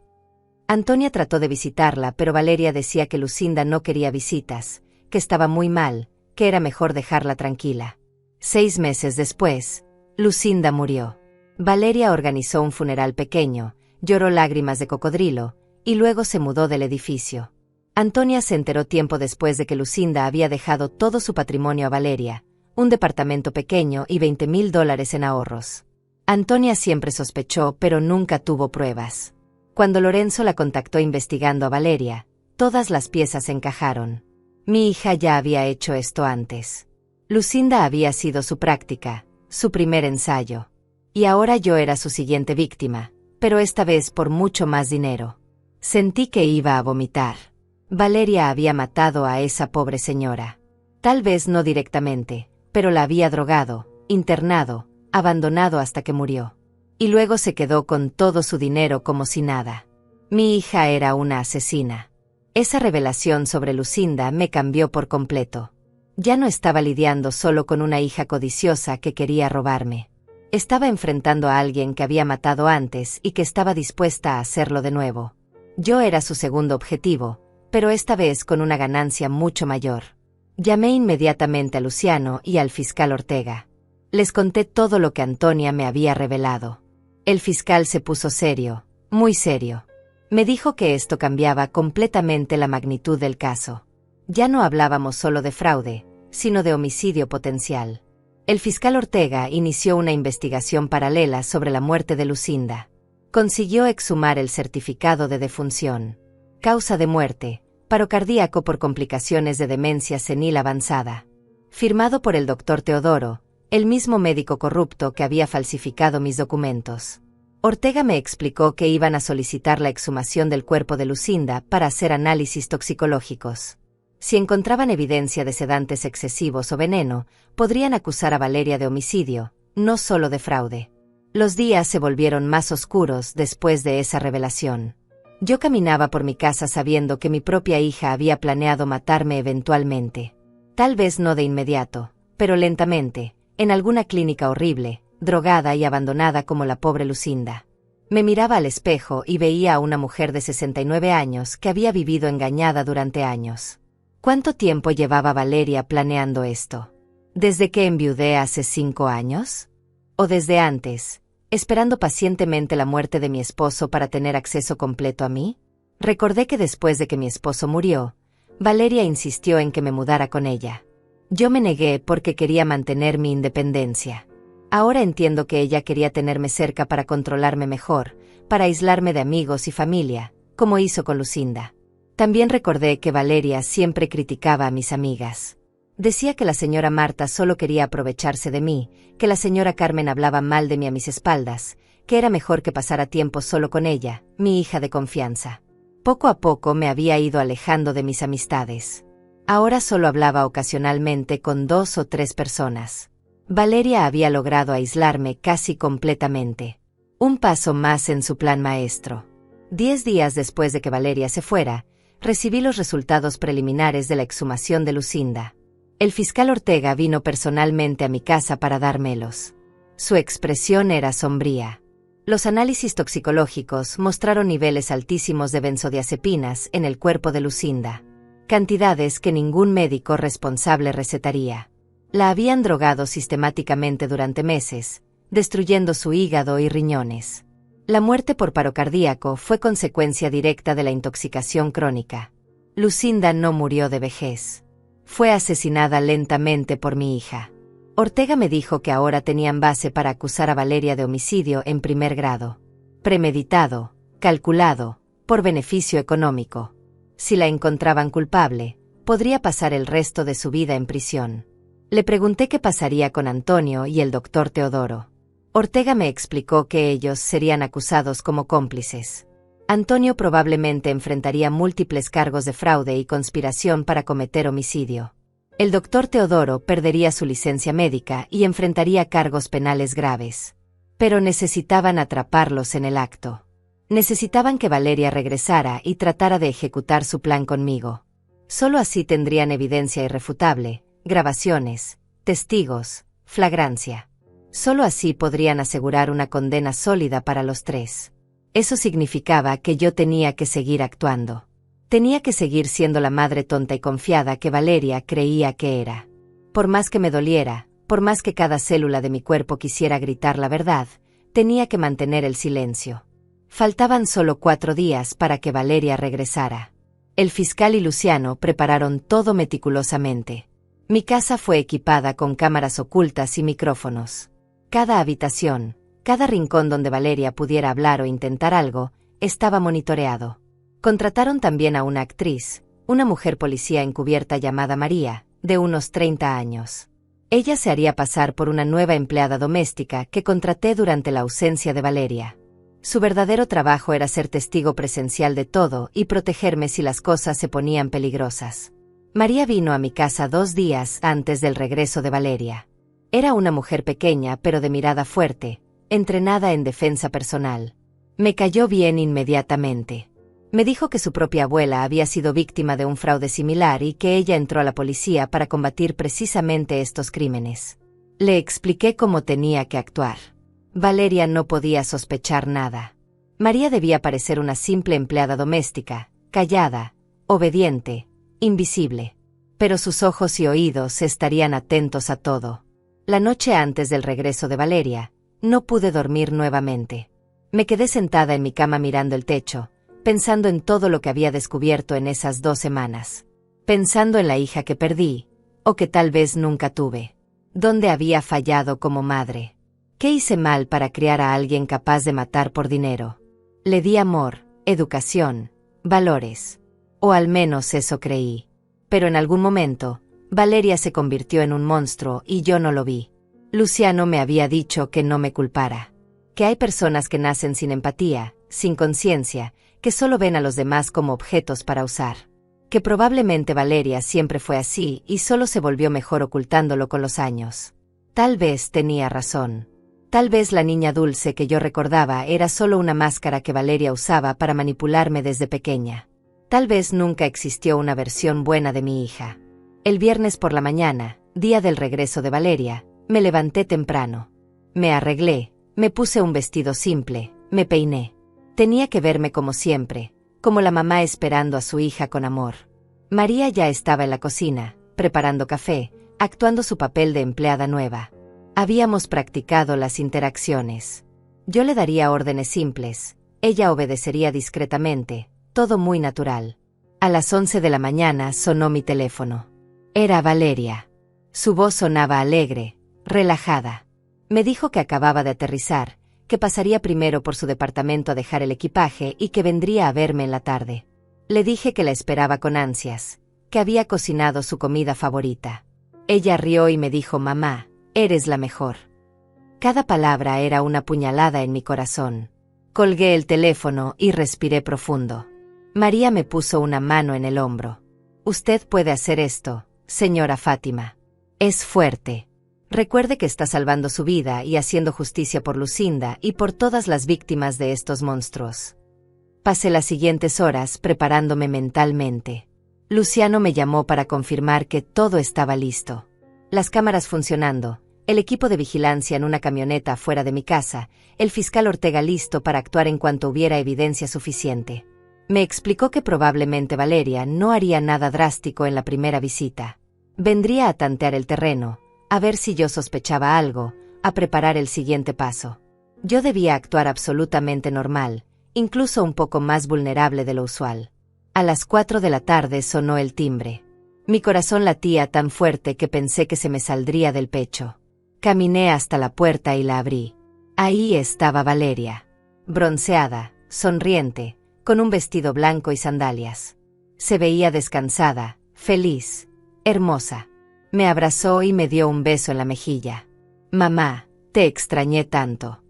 Antonia trató de visitarla, pero Valeria decía que Lucinda no quería visitas, que estaba muy mal, que era mejor dejarla tranquila. 6 meses después, Lucinda murió. Valeria organizó un funeral pequeño, lloró lágrimas de cocodrilo, y luego se mudó del edificio. Antonia se enteró tiempo después de que Lucinda había dejado todo su patrimonio a Valeria, un departamento pequeño y $20,000 en ahorros. Antonia siempre sospechó, pero nunca tuvo pruebas. Cuando Lorenzo la contactó investigando a Valeria, todas las piezas encajaron. Mi hija ya había hecho esto antes. Lucinda había sido su práctica, su primer ensayo. Y ahora yo era su siguiente víctima, pero esta vez por mucho más dinero. Sentí que iba a vomitar. Valeria había matado a esa pobre señora. Tal vez no directamente, pero la había drogado, internado, abandonado hasta que murió. Y luego se quedó con todo su dinero como si nada. Mi hija era una asesina. Esa revelación sobre Lucinda me cambió por completo. Ya no estaba lidiando solo con una hija codiciosa que quería robarme. Estaba enfrentando a alguien que había matado antes y que estaba dispuesta a hacerlo de nuevo. Yo era su segundo objetivo, pero esta vez con una ganancia mucho mayor. Llamé inmediatamente a Luciano y al fiscal Ortega. Les conté todo lo que Antonia me había revelado. El fiscal se puso serio, muy serio. Me dijo que esto cambiaba completamente la magnitud del caso. Ya no hablábamos solo de fraude, sino de homicidio potencial. El fiscal Ortega inició una investigación paralela sobre la muerte de Lucinda. Consiguió exhumar el certificado de defunción. Causa de muerte: paro cardíaco por complicaciones de demencia senil avanzada. Firmado por el doctor Teodoro, el mismo médico corrupto que había falsificado mis documentos. Ortega me explicó que iban a solicitar la exhumación del cuerpo de Lucinda para hacer análisis toxicológicos. Si encontraban evidencia de sedantes excesivos o veneno, podrían acusar a Valeria de homicidio, no solo de fraude. Los días se volvieron más oscuros después de esa revelación. Yo caminaba por mi casa sabiendo que mi propia hija había planeado matarme eventualmente. Tal vez no de inmediato, pero lentamente, en alguna clínica horrible, drogada y abandonada como la pobre Lucinda. Me miraba al espejo y veía a una mujer de 69 años que había vivido engañada durante años. ¿Cuánto tiempo llevaba Valeria planeando esto? ¿Desde que enviudé hace 5 años? ¿O desde antes, esperando pacientemente la muerte de mi esposo para tener acceso completo a mí? Recordé que después de que mi esposo murió, Valeria insistió en que me mudara con ella. Yo me negué porque quería mantener mi independencia. Ahora entiendo que ella quería tenerme cerca para controlarme mejor, para aislarme de amigos y familia, como hizo con Lucinda. También recordé que Valeria siempre criticaba a mis amigas. Decía que la señora Marta solo quería aprovecharse de mí, que la señora Carmen hablaba mal de mí a mis espaldas, que era mejor que pasara tiempo solo con ella, mi hija de confianza. Poco a poco me había ido alejando de mis amistades. Ahora solo hablaba ocasionalmente con 2 o 3 personas. Valeria había logrado aislarme casi completamente. Un paso más en su plan maestro. 10 días después de que Valeria se fuera, recibí los resultados preliminares de la exhumación de Lucinda. El fiscal Ortega vino personalmente a mi casa para dármelos. Su expresión era sombría. Los análisis toxicológicos mostraron niveles altísimos de benzodiazepinas en el cuerpo de Lucinda. Cantidades que ningún médico responsable recetaría. La habían drogado sistemáticamente durante meses, destruyendo su hígado y riñones. La muerte por paro cardíaco fue consecuencia directa de la intoxicación crónica. Lucinda no murió de vejez. Fue asesinada lentamente por mi hija. Ortega me dijo que ahora tenían base para acusar a Valeria de homicidio en primer grado. Premeditado, calculado, por beneficio económico. Si la encontraban culpable, podría pasar el resto de su vida en prisión. Le pregunté qué pasaría con Antonio y el doctor Teodoro. Ortega me explicó que ellos serían acusados como cómplices. Antonio probablemente enfrentaría múltiples cargos de fraude y conspiración para cometer homicidio. El doctor Teodoro perdería su licencia médica y enfrentaría cargos penales graves. Pero necesitaban atraparlos en el acto. Necesitaban que Valeria regresara y tratara de ejecutar su plan conmigo. Solo así tendrían evidencia irrefutable, grabaciones, testigos, flagrancia. Solo así podrían asegurar una condena sólida para los tres. Eso significaba que yo tenía que seguir actuando. Tenía que seguir siendo la madre tonta y confiada que Valeria creía que era. Por más que me doliera, por más que cada célula de mi cuerpo quisiera gritar la verdad, tenía que mantener el silencio. Faltaban solo 4 días para que Valeria regresara. El fiscal y Luciano prepararon todo meticulosamente. Mi casa fue equipada con cámaras ocultas y micrófonos. Cada habitación, cada rincón donde Valeria pudiera hablar o intentar algo, estaba monitoreado. Contrataron también a una actriz, una mujer policía encubierta llamada María, de unos 30 años. Ella se haría pasar por una nueva empleada doméstica que contraté durante la ausencia de Valeria. Su verdadero trabajo era ser testigo presencial de todo y protegerme si las cosas se ponían peligrosas. María vino a mi casa 2 días antes del regreso de Valeria. Era una mujer pequeña pero de mirada fuerte, entrenada en defensa personal. Me cayó bien inmediatamente. Me dijo que su propia abuela había sido víctima de un fraude similar y que ella entró a la policía para combatir precisamente estos crímenes. Le expliqué cómo tenía que actuar. Valeria no podía sospechar nada. María debía parecer una simple empleada doméstica, callada, obediente, invisible. Pero sus ojos y oídos estarían atentos a todo. La noche antes del regreso de Valeria, no pude dormir nuevamente. Me quedé sentada en mi cama mirando el techo, pensando en todo lo que había descubierto en esas 2 semanas. Pensando en la hija que perdí, o que tal vez nunca tuve. ¿Dónde había fallado como madre? ¿Qué hice mal para criar a alguien capaz de matar por dinero? Le di amor, educación, valores. O al menos eso creí. Pero en algún momento, Valeria se convirtió en un monstruo y yo no lo vi. Luciano me había dicho que no me culpara. Que hay personas que nacen sin empatía, sin conciencia, que solo ven a los demás como objetos para usar. Que probablemente Valeria siempre fue así y solo se volvió mejor ocultándolo con los años. Tal vez tenía razón. Tal vez la niña dulce que yo recordaba era solo una máscara que Valeria usaba para manipularme desde pequeña. Tal vez nunca existió una versión buena de mi hija. El viernes por la mañana, día del regreso de Valeria, me levanté temprano. Me arreglé, me puse un vestido simple, me peiné. Tenía que verme como siempre, como la mamá esperando a su hija con amor. María ya estaba en la cocina, preparando café, actuando su papel de empleada nueva. Habíamos practicado las interacciones. Yo le daría órdenes simples, ella obedecería discretamente, todo muy natural. A las 11 de la mañana sonó mi teléfono. Era Valeria. Su voz sonaba alegre, relajada. Me dijo que acababa de aterrizar, que pasaría primero por su departamento a dejar el equipaje y que vendría a verme en la tarde. Le dije que la esperaba con ansias, que había cocinado su comida favorita. Ella rió y me dijo: «Mamá, eres la mejor». Cada palabra era una puñalada en mi corazón. Colgué el teléfono y respiré profundo. María me puso una mano en el hombro. «Usted puede hacer esto, señora Fátima. Es fuerte. Recuerde que está salvando su vida y haciendo justicia por Lucinda y por todas las víctimas de estos monstruos». Pasé las siguientes horas preparándome mentalmente. Luciano me llamó para confirmar que todo estaba listo. Las cámaras funcionando, el equipo de vigilancia en una camioneta fuera de mi casa, el fiscal Ortega listo para actuar en cuanto hubiera evidencia suficiente. Me explicó que probablemente Valeria no haría nada drástico en la primera visita. Vendría a tantear el terreno, a ver si yo sospechaba algo, a preparar el siguiente paso. Yo debía actuar absolutamente normal, incluso un poco más vulnerable de lo usual. A las 4 de la tarde sonó el timbre. Mi corazón latía tan fuerte que pensé que se me saldría del pecho. Caminé hasta la puerta y la abrí. Ahí estaba Valeria. Bronceada, sonriente, con un vestido blanco y sandalias. Se veía descansada, feliz, hermosa. Me abrazó y me dio un beso en la mejilla. «Mamá, te extrañé tanto».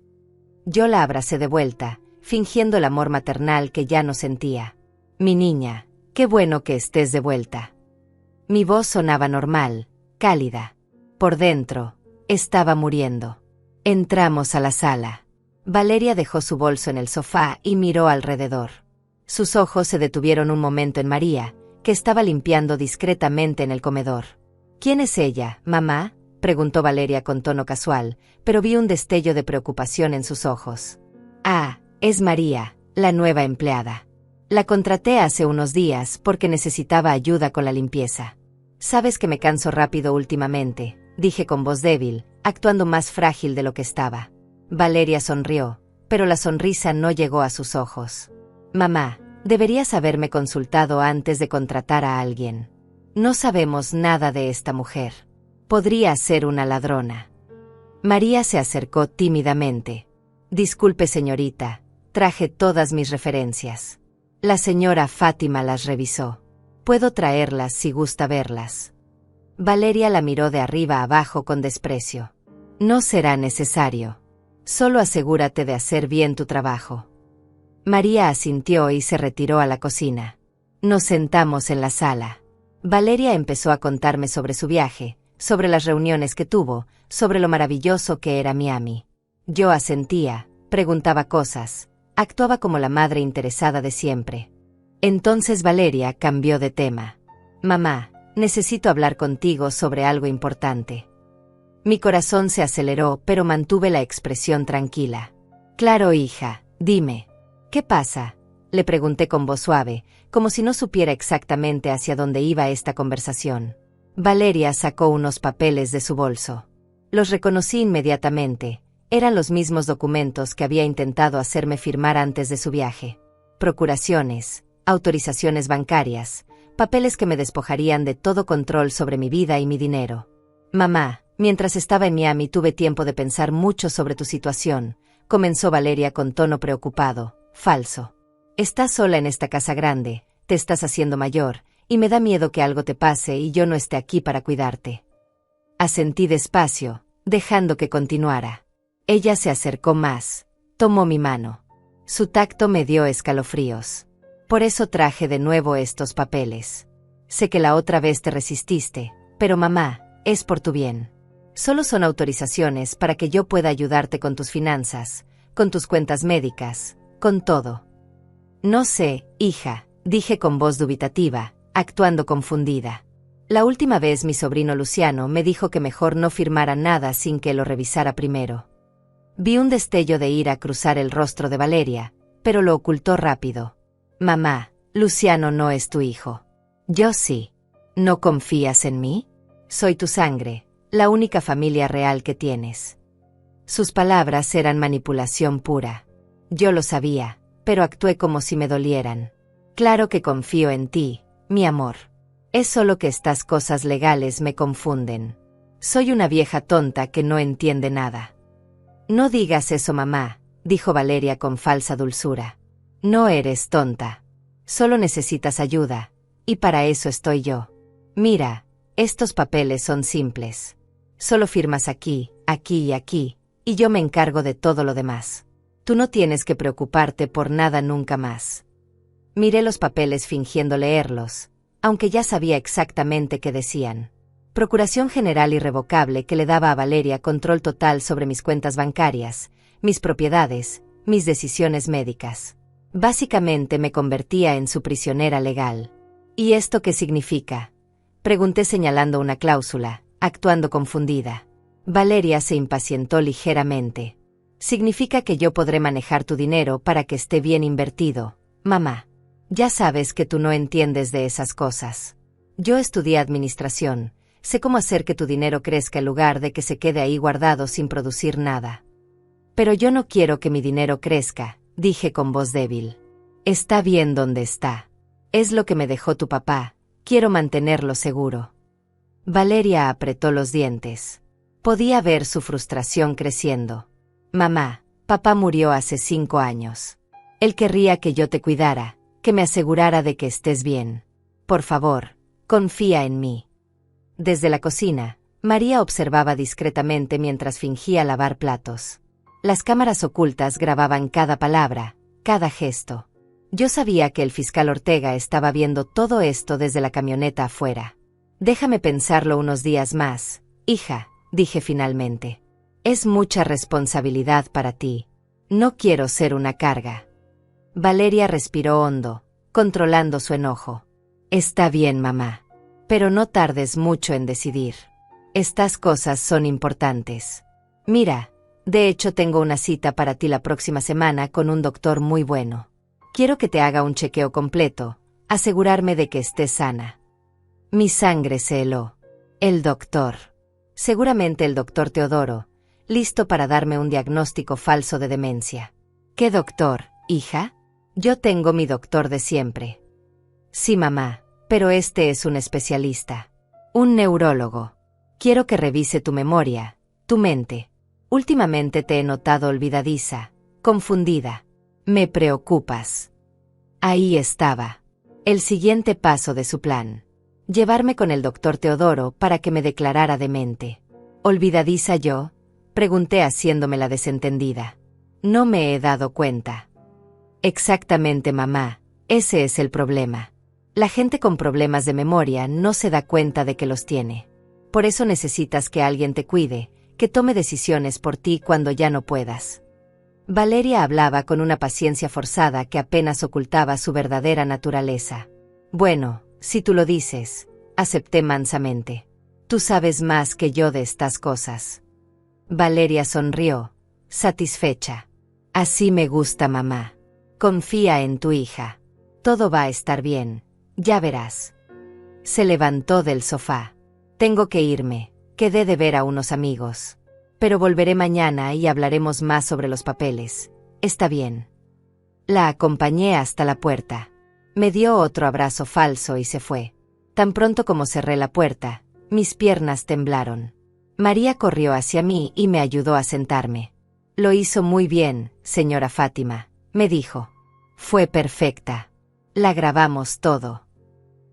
Yo la abracé de vuelta, fingiendo el amor maternal que ya no sentía. «Mi niña, qué bueno que estés de vuelta». Mi voz sonaba normal, cálida. Por dentro, estaba muriendo. Entramos a la sala. Valeria dejó su bolso en el sofá y miró alrededor. Sus ojos se detuvieron un momento en María, que estaba limpiando discretamente en el comedor. ¿Quién es ella, mamá?, preguntó Valeria con tono casual, pero vi un destello de preocupación en sus ojos. Ah, es María, la nueva empleada. La contraté hace unos días porque necesitaba ayuda con la limpieza. Sabes que me canso rápido últimamente, dije con voz débil, actuando más frágil de lo que estaba. Valeria sonrió, pero la sonrisa no llegó a sus ojos. Mamá, deberías haberme consultado antes de contratar a alguien. No sabemos nada de esta mujer. Podría ser una ladrona. María se acercó tímidamente. Disculpe, señorita, traje todas mis referencias. La señora Fátima las revisó. Puedo traerlas si gusta verlas. Valeria la miró de arriba abajo con desprecio. No será necesario. Solo asegúrate de hacer bien tu trabajo. María asintió y se retiró a la cocina. Nos sentamos en la sala. Valeria empezó a contarme sobre su viaje, sobre las reuniones que tuvo, sobre lo maravilloso que era Miami. Yo asentía, preguntaba cosas, actuaba como la madre interesada de siempre. Entonces Valeria cambió de tema. Mamá, necesito hablar contigo sobre algo importante. Mi corazón se aceleró, pero mantuve la expresión tranquila. Claro, hija, dime. ¿Qué pasa?, le pregunté con voz suave, como si no supiera exactamente hacia dónde iba esta conversación. Valeria sacó unos papeles de su bolso. Los reconocí inmediatamente. Eran los mismos documentos que había intentado hacerme firmar antes de su viaje. Procuraciones, autorizaciones bancarias, papeles que me despojarían de todo control sobre mi vida y mi dinero. Mamá, mientras estaba en Miami tuve tiempo de pensar mucho sobre tu situación, comenzó Valeria con tono preocupado. Falso. Estás sola en esta casa grande, te estás haciendo mayor, y me da miedo que algo te pase y yo no esté aquí para cuidarte. Asentí despacio, dejando que continuara. Ella se acercó más, tomó mi mano. Su tacto me dio escalofríos. Por eso traje de nuevo estos papeles. Sé que la otra vez te resististe, pero mamá, es por tu bien. Solo son autorizaciones para que yo pueda ayudarte con tus finanzas, con tus cuentas médicas, con todo. No sé, hija, dije con voz dubitativa, actuando confundida. La última vez mi sobrino Luciano me dijo que mejor no firmara nada sin que lo revisara primero. Vi un destello de ira cruzar el rostro de Valeria, pero lo ocultó rápido. Mamá, Luciano no es tu hijo. Yo sí. ¿No confías en mí? Soy tu sangre, la única familia real que tienes. Sus palabras eran manipulación pura. Yo lo sabía, pero actué como si me dolieran. Claro que confío en ti, mi amor. Es solo que estas cosas legales me confunden. Soy una vieja tonta que no entiende nada. No digas eso, mamá, dijo Valeria con falsa dulzura. No eres tonta. Solo necesitas ayuda, y para eso estoy yo. Mira, estos papeles son simples. Solo firmas aquí, aquí y aquí, y yo me encargo de todo lo demás. Tú no tienes que preocuparte por nada nunca más. Miré los papeles fingiendo leerlos, aunque ya sabía exactamente qué decían. Procuración general irrevocable que le daba a Valeria control total sobre mis cuentas bancarias, mis propiedades, mis decisiones médicas. Básicamente me convertía en su prisionera legal. ¿Y esto qué significa?, pregunté señalando una cláusula, actuando confundida. Valeria se impacientó ligeramente. Significa que yo podré manejar tu dinero para que esté bien invertido, mamá. Ya sabes que tú no entiendes de esas cosas. Yo estudié administración, sé cómo hacer que tu dinero crezca en lugar de que se quede ahí guardado sin producir nada. Pero yo no quiero que mi dinero crezca, dije con voz débil. Está bien donde está. Es lo que me dejó tu papá, quiero mantenerlo seguro. Valeria apretó los dientes. Podía ver su frustración creciendo. Mamá, papá murió hace 5 años. Él querría que yo te cuidara, que me asegurara de que estés bien. Por favor, confía en mí. Desde la cocina, María observaba discretamente mientras fingía lavar platos. Las cámaras ocultas grababan cada palabra, cada gesto. Yo sabía que el fiscal Ortega estaba viendo todo esto desde la camioneta afuera. Déjame pensarlo unos días más, hija, dije finalmente. Es mucha responsabilidad para ti. No quiero ser una carga. Valeria respiró hondo, controlando su enojo. Está bien, mamá. Pero no tardes mucho en decidir. Estas cosas son importantes. Mira, de hecho tengo una cita para ti la próxima semana con un doctor muy bueno. Quiero que te haga un chequeo completo, asegurarme de que estés sana. Mi sangre se heló. El doctor. Seguramente el doctor Teodoro, listo para darme un diagnóstico falso de demencia. ¿Qué doctor, hija? Yo tengo mi doctor de siempre. Sí, mamá, pero este es un especialista. Un neurólogo. Quiero que revise tu memoria, tu mente. Últimamente te he notado olvidadiza, confundida. Me preocupas. Ahí estaba. El siguiente paso de su plan. Llevarme con el doctor Teodoro para que me declarara demente. ¿Olvidadiza yo? Pregunté haciéndome la desentendida. No me he dado cuenta. Exactamente, mamá, ese es el problema. La gente con problemas de memoria no se da cuenta de que los tiene. Por eso necesitas que alguien te cuide, que tome decisiones por ti cuando ya no puedas. Valeria hablaba con una paciencia forzada que apenas ocultaba su verdadera naturaleza. Bueno, si tú lo dices, acepté mansamente. Tú sabes más que yo de estas cosas. Valeria sonrió, satisfecha. Así me gusta, mamá. Confía en tu hija. Todo va a estar bien, ya verás. Se levantó del sofá. Tengo que irme, quedé de ver a unos amigos. Pero volveré mañana y hablaremos más sobre los papeles. Está bien. La acompañé hasta la puerta. Me dio otro abrazo falso y se fue. Tan pronto como cerré la puerta, mis piernas temblaron. María corrió hacia mí y me ayudó a sentarme. Lo hizo muy bien, señora Fátima, me dijo. Fue perfecta. La grabamos todo.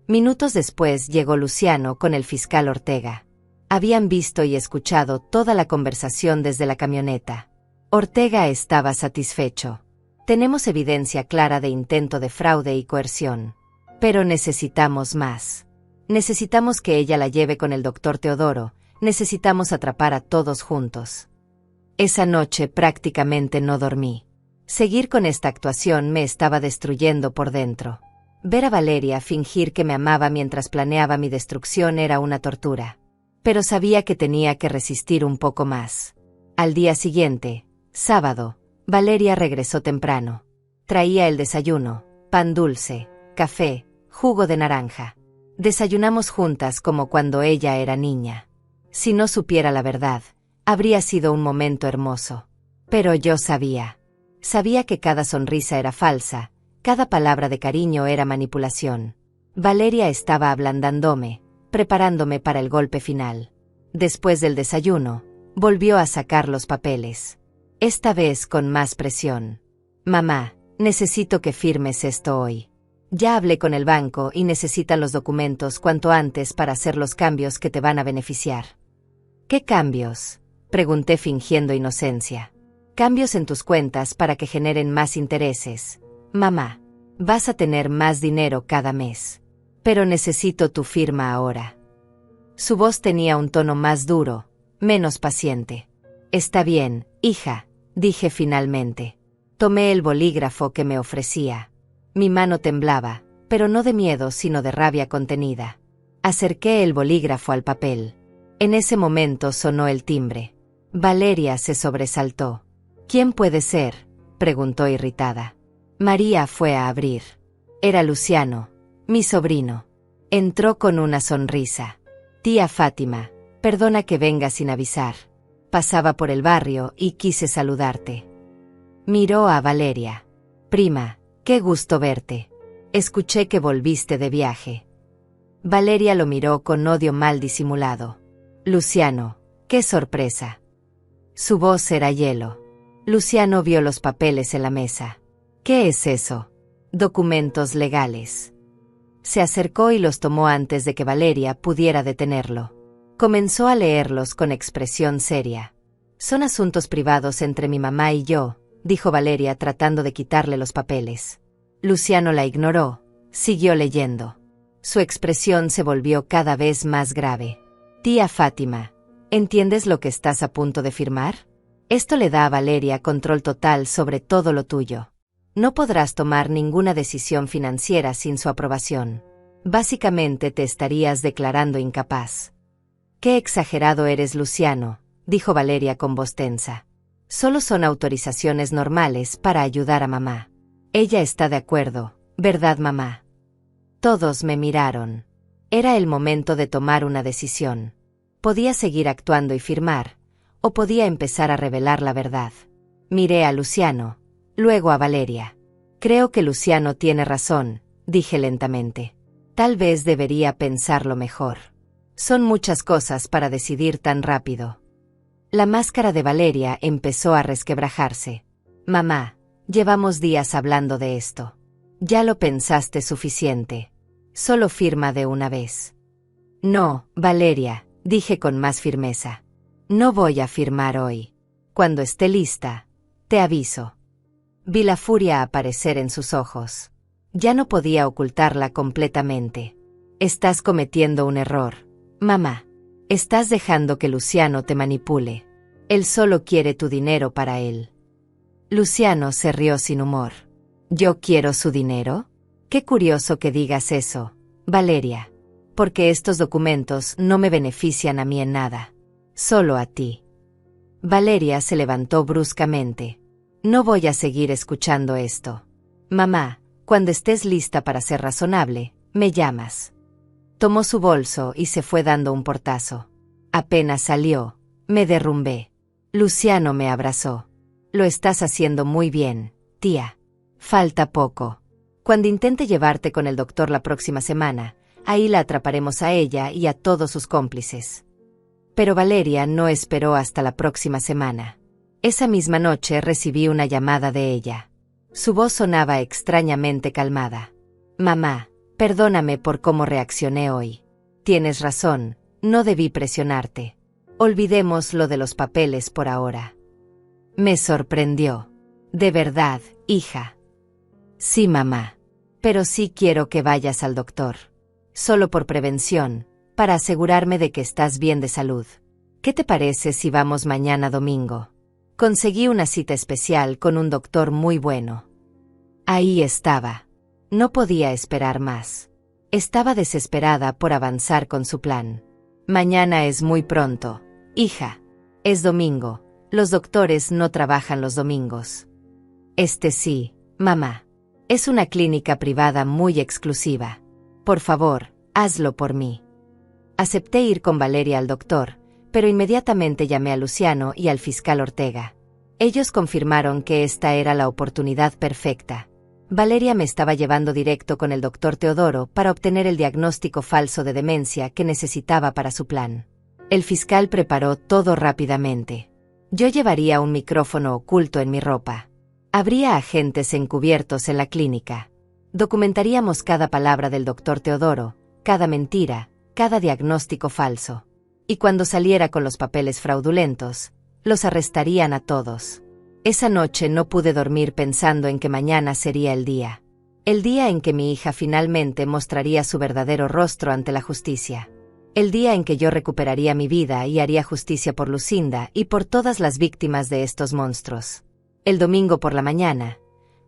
Minutos después llegó Luciano con el fiscal Ortega. Habían visto y escuchado toda la conversación desde la camioneta. Ortega estaba satisfecho. Tenemos evidencia clara de intento de fraude y coerción. Pero necesitamos más. Necesitamos que ella la lleve con el doctor Teodoro. Necesitamos atrapar a todos juntos. Esa noche prácticamente no dormí. Seguir con esta actuación me estaba destruyendo por dentro. Ver a Valeria fingir que me amaba mientras planeaba mi destrucción era una tortura. Pero sabía que tenía que resistir un poco más. Al día siguiente, sábado, Valeria regresó temprano. Traía el desayuno, pan dulce, café, jugo de naranja. Desayunamos juntas como cuando ella era niña. Si no supiera la verdad, habría sido un momento hermoso. Pero yo sabía. Sabía que cada sonrisa era falsa, cada palabra de cariño era manipulación. Valeria estaba ablandándome, preparándome para el golpe final. Después del desayuno, volvió a sacar los papeles. Esta vez con más presión. Mamá, necesito que firmes esto hoy. Ya hablé con el banco y necesitan los documentos cuanto antes para hacer los cambios que te van a beneficiar. ¿Qué cambios? Pregunté fingiendo inocencia. Cambios en tus cuentas para que generen más intereses. Mamá, vas a tener más dinero cada mes. Pero necesito tu firma ahora. Su voz tenía un tono más duro, menos paciente. Está bien, hija, dije finalmente. Tomé el bolígrafo que me ofrecía. Mi mano temblaba, pero no de miedo sino de rabia contenida. Acerqué el bolígrafo al papel. En ese momento sonó el timbre. Valeria se sobresaltó. ¿Quién puede ser?, preguntó irritada. María fue a abrir. Era Luciano, mi sobrino. Entró con una sonrisa. Tía Fátima, perdona que venga sin avisar. Pasaba por el barrio y quise saludarte. Miró a Valeria. Prima, qué gusto verte. Escuché que volviste de viaje. Valeria lo miró con odio mal disimulado. Luciano, qué sorpresa. Su voz era hielo. Luciano vio los papeles en la mesa. ¿Qué es eso? Documentos legales. Se acercó y los tomó antes de que Valeria pudiera detenerlo. Comenzó a leerlos con expresión seria. Son asuntos privados entre mi mamá y yo, dijo Valeria tratando de quitarle los papeles. Luciano la ignoró, siguió leyendo. Su expresión se volvió cada vez más grave. Tía Fátima, ¿entiendes lo que estás a punto de firmar? Esto le da a Valeria control total sobre todo lo tuyo. No podrás tomar ninguna decisión financiera sin su aprobación. Básicamente te estarías declarando incapaz. Qué exagerado eres, Luciano, dijo Valeria con voz tensa. Solo son autorizaciones normales para ayudar a mamá. Ella está de acuerdo, ¿verdad, mamá? Todos me miraron. Era el momento de tomar una decisión. Podía seguir actuando y firmar, o podía empezar a revelar la verdad. Miré a Luciano, luego a Valeria. Creo que Luciano tiene razón, dije lentamente. Tal vez debería pensarlo mejor. Son muchas cosas para decidir tan rápido. La máscara de Valeria empezó a resquebrajarse. Mamá, llevamos días hablando de esto. Ya lo pensaste suficiente. Solo firma de una vez. No, Valeria, dije con más firmeza. No voy a firmar hoy. Cuando esté lista, te aviso. Vi la furia aparecer en sus ojos. Ya no podía ocultarla completamente. Estás cometiendo un error, mamá. Estás dejando que Luciano te manipule. Él solo quiere tu dinero para él. Luciano se rió sin humor. ¿Yo quiero su dinero? Qué curioso que digas eso, Valeria. Porque estos documentos no me benefician a mí en nada. Solo a ti. Valeria se levantó bruscamente. No voy a seguir escuchando esto. Mamá, cuando estés lista para ser razonable, me llamas. Tomó su bolso y se fue dando un portazo. Apenas salió, me derrumbé. Luciano me abrazó. Lo estás haciendo muy bien, tía. Falta poco. Cuando intente llevarte con el doctor la próxima semana, ahí la atraparemos a ella y a todos sus cómplices. Pero Valeria no esperó hasta la próxima semana. Esa misma noche recibí una llamada de ella. Su voz sonaba extrañamente calmada. Mamá, perdóname por cómo reaccioné hoy. Tienes razón, no debí presionarte. Olvidemos lo de los papeles por ahora. Me sorprendió. De verdad, hija. Sí, mamá. Pero sí quiero que vayas al doctor. Solo por prevención, para asegurarme de que estás bien de salud. ¿Qué te parece si vamos mañana domingo? Conseguí una cita especial con un doctor muy bueno. Ahí estaba. No podía esperar más. Estaba desesperada por avanzar con su plan. Mañana es muy pronto, hija. Es domingo. Los doctores no trabajan los domingos. Sí, mamá. Es una clínica privada muy exclusiva. Por favor, hazlo por mí. Acepté ir con Valeria al doctor, pero inmediatamente llamé a Luciano y al fiscal Ortega. Ellos confirmaron que esta era la oportunidad perfecta. Valeria me estaba llevando directo con el doctor Teodoro para obtener el diagnóstico falso de demencia que necesitaba para su plan. El fiscal preparó todo rápidamente. Yo llevaría un micrófono oculto en mi ropa. Habría agentes encubiertos en la clínica. Documentaríamos cada palabra del doctor Teodoro, cada mentira, cada diagnóstico falso. Y cuando saliera con los papeles fraudulentos, los arrestarían a todos. Esa noche no pude dormir pensando en que mañana sería el día. El día en que mi hija finalmente mostraría su verdadero rostro ante la justicia. El día en que yo recuperaría mi vida y haría justicia por Lucinda y por todas las víctimas de estos monstruos. El domingo por la mañana,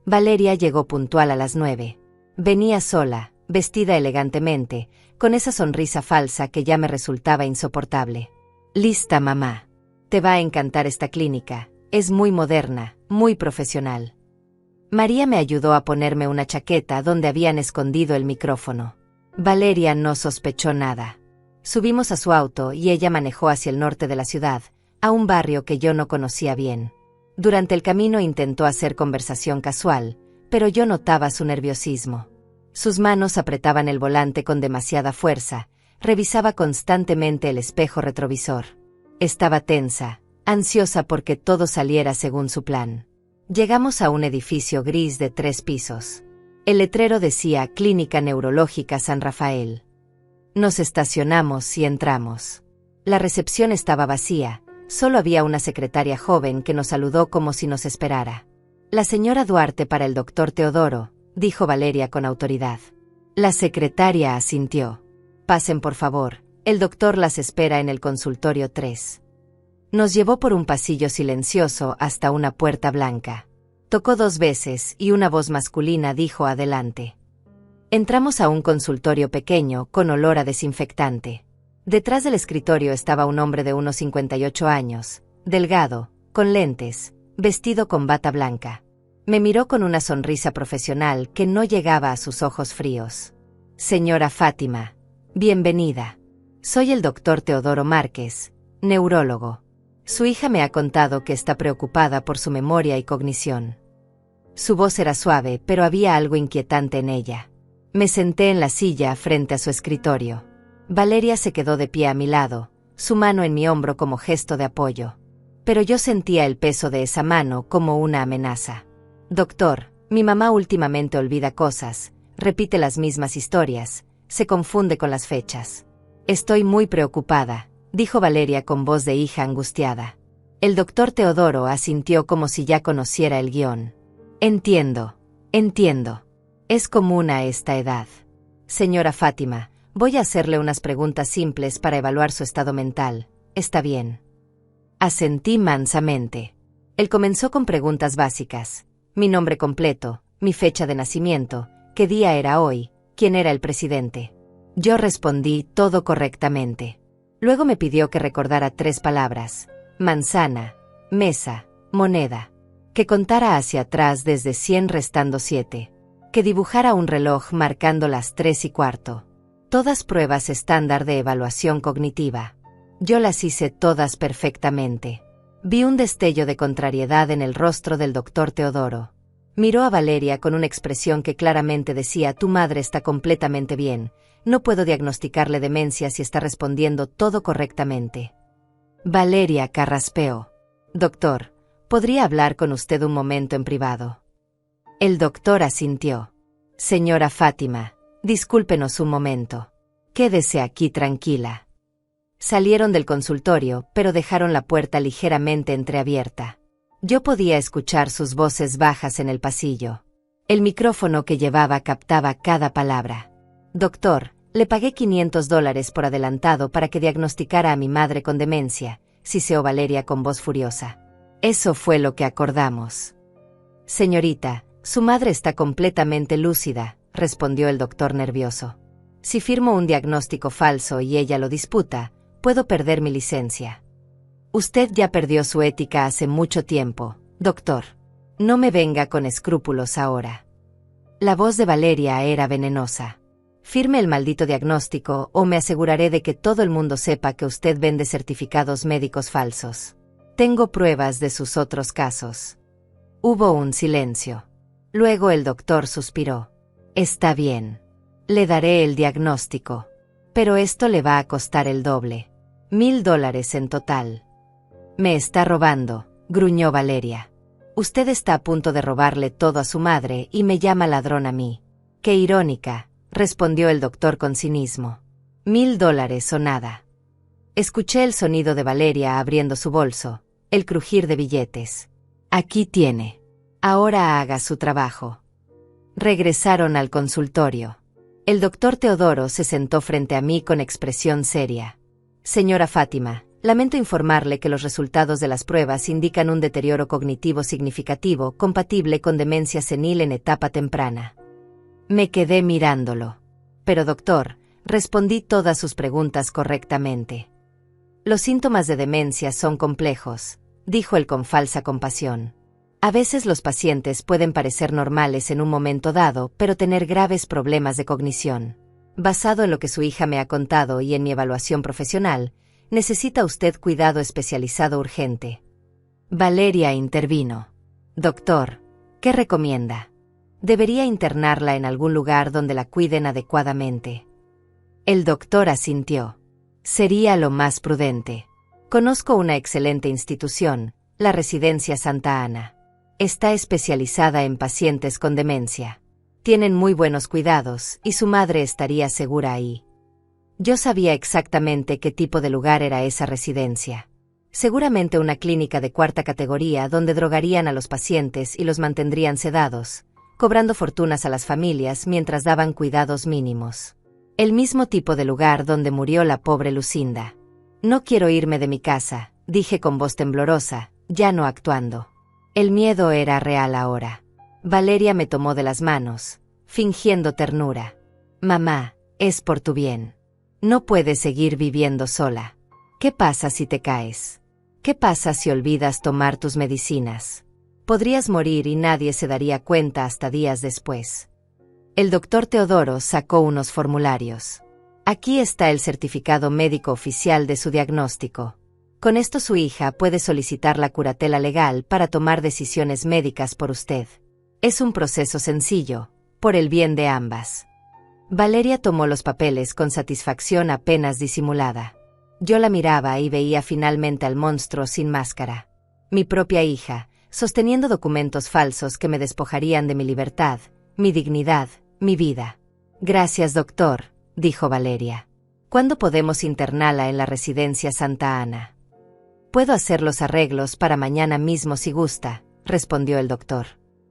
Valeria llegó puntual a las 9. Venía sola, vestida elegantemente, con esa sonrisa falsa que ya me resultaba insoportable. Lista, mamá. Te va a encantar esta clínica. Es muy moderna, muy profesional. María me ayudó a ponerme una chaqueta donde habían escondido el micrófono. Valeria no sospechó nada. Subimos a su auto y ella manejó hacia el norte de la ciudad, a un barrio que yo no conocía bien. Durante el camino intentó hacer conversación casual, pero yo notaba su nerviosismo. Sus manos apretaban el volante con demasiada fuerza, revisaba constantemente el espejo retrovisor. Estaba tensa, ansiosa porque todo saliera según su plan. Llegamos a un edificio gris de 3 pisos. El letrero decía Clínica Neurológica San Rafael. Nos estacionamos y entramos. La recepción estaba vacía, solo había una secretaria joven que nos saludó como si nos esperara. La señora Duarte para el doctor Teodoro, dijo Valeria con autoridad. La secretaria asintió. Pasen por favor, el doctor las espera en el consultorio 3. Nos llevó por un pasillo silencioso hasta una puerta blanca. Tocó 2 veces y una voz masculina dijo adelante. Entramos a un consultorio pequeño con olor a desinfectante. Detrás del escritorio estaba un hombre de unos 58 años, delgado, con lentes, vestido con bata blanca. Me miró con una sonrisa profesional que no llegaba a sus ojos fríos. Señora Fátima, bienvenida. Soy el doctor Teodoro Márquez, neurólogo. Su hija me ha contado que está preocupada por su memoria y cognición. Su voz era suave, pero había algo inquietante en ella. Me senté en la silla frente a su escritorio. Valeria se quedó de pie a mi lado, su mano en mi hombro como gesto de apoyo. Pero yo sentía el peso de esa mano como una amenaza. Doctor, mi mamá últimamente olvida cosas, repite las mismas historias, se confunde con las fechas. Estoy muy preocupada, dijo Valeria con voz de hija angustiada. El doctor Teodoro asintió como si ya conociera el guión. Entiendo. Es común a esta edad. Señora Fátima, voy a hacerle unas preguntas simples para evaluar su estado mental. ¿Está bien? Asentí mansamente. Él comenzó con preguntas básicas. Mi nombre completo, mi fecha de nacimiento, qué día era hoy, quién era el presidente. Yo respondí todo correctamente. Luego me pidió que recordara 3 palabras: manzana, mesa, moneda. Que contara hacia atrás desde 100 restando 7. Que dibujara un reloj marcando las 3:15. Todas pruebas estándar de evaluación cognitiva. Yo las hice todas perfectamente. Vi un destello de contrariedad en el rostro del doctor Teodoro. Miró a Valeria con una expresión que claramente decía: tu madre está completamente bien, no puedo diagnosticarle demencia si está respondiendo todo correctamente. Valeria carraspeó. Doctor, ¿podría hablar con usted un momento en privado? El doctor asintió. Señora Fátima, discúlpenos un momento. Quédese aquí tranquila. Salieron del consultorio, pero dejaron la puerta ligeramente entreabierta. Yo podía escuchar sus voces bajas en el pasillo. El micrófono que llevaba captaba cada palabra. Doctor, le pagué $500 por adelantado para que diagnosticara a mi madre con demencia, siseó Valeria con voz furiosa. Eso fue lo que acordamos. Señorita, su madre está completamente lúcida, respondió el doctor nervioso. Si firmo un diagnóstico falso y ella lo disputa, puedo perder mi licencia. Usted ya perdió su ética hace mucho tiempo, doctor. No me venga con escrúpulos ahora. La voz de Valeria era venenosa. Firme el maldito diagnóstico o me aseguraré de que todo el mundo sepa que usted vende certificados médicos falsos. Tengo pruebas de sus otros casos. Hubo un silencio. Luego el doctor suspiró. Está bien. Le daré el diagnóstico. Pero esto le va a costar el doble. $1000 en total. Me está robando, gruñó Valeria. Usted está a punto de robarle todo a su madre y me llama ladrón a mí. Qué irónica, respondió el doctor con cinismo. $1000 o nada. Escuché el sonido de Valeria abriendo su bolso, el crujir de billetes. Aquí tiene. Ahora haga su trabajo. Regresaron al consultorio. El doctor Teodoro se sentó frente a mí con expresión seria. Señora Fátima, lamento informarle que los resultados de las pruebas indican un deterioro cognitivo significativo compatible con demencia senil en etapa temprana. Me quedé mirándolo. Pero doctor, respondí todas sus preguntas correctamente. Los síntomas de demencia son complejos, dijo él con falsa compasión. A veces los pacientes pueden parecer normales en un momento dado, pero tener graves problemas de cognición. Basado en lo que su hija me ha contado y en mi evaluación profesional, necesita usted cuidado especializado urgente. Valeria intervino. Doctor, ¿qué recomienda? Debería internarla en algún lugar donde la cuiden adecuadamente. El doctor asintió. Sería lo más prudente. Conozco una excelente institución, la Residencia Santa Ana. Está especializada en pacientes con demencia. Tienen muy buenos cuidados y su madre estaría segura ahí. Yo sabía exactamente qué tipo de lugar era esa residencia. Seguramente una clínica de 4ª categoría donde drogarían a los pacientes y los mantendrían sedados, cobrando fortunas a las familias mientras daban cuidados mínimos. El mismo tipo de lugar donde murió la pobre Lucinda. No quiero irme de mi casa, dije con voz temblorosa, ya no actuando. El miedo era real ahora. Valeria me tomó de las manos, fingiendo ternura. Mamá, es por tu bien. No puedes seguir viviendo sola. ¿Qué pasa si te caes? ¿Qué pasa si olvidas tomar tus medicinas? Podrías morir y nadie se daría cuenta hasta días después. El doctor Teodoro sacó unos formularios. Aquí está el certificado médico oficial de su diagnóstico. Con esto su hija puede solicitar la curatela legal para tomar decisiones médicas por usted. Es un proceso sencillo, por el bien de ambas. Valeria tomó los papeles con satisfacción apenas disimulada. Yo la miraba y veía finalmente al monstruo sin máscara. Mi propia hija, sosteniendo documentos falsos que me despojarían de mi libertad, mi dignidad, mi vida. Gracias, doctor, dijo Valeria. ¿Cuándo podemos internarla en la residencia Santa Ana? Puedo hacer los arreglos para mañana mismo si gusta, respondió el doctor.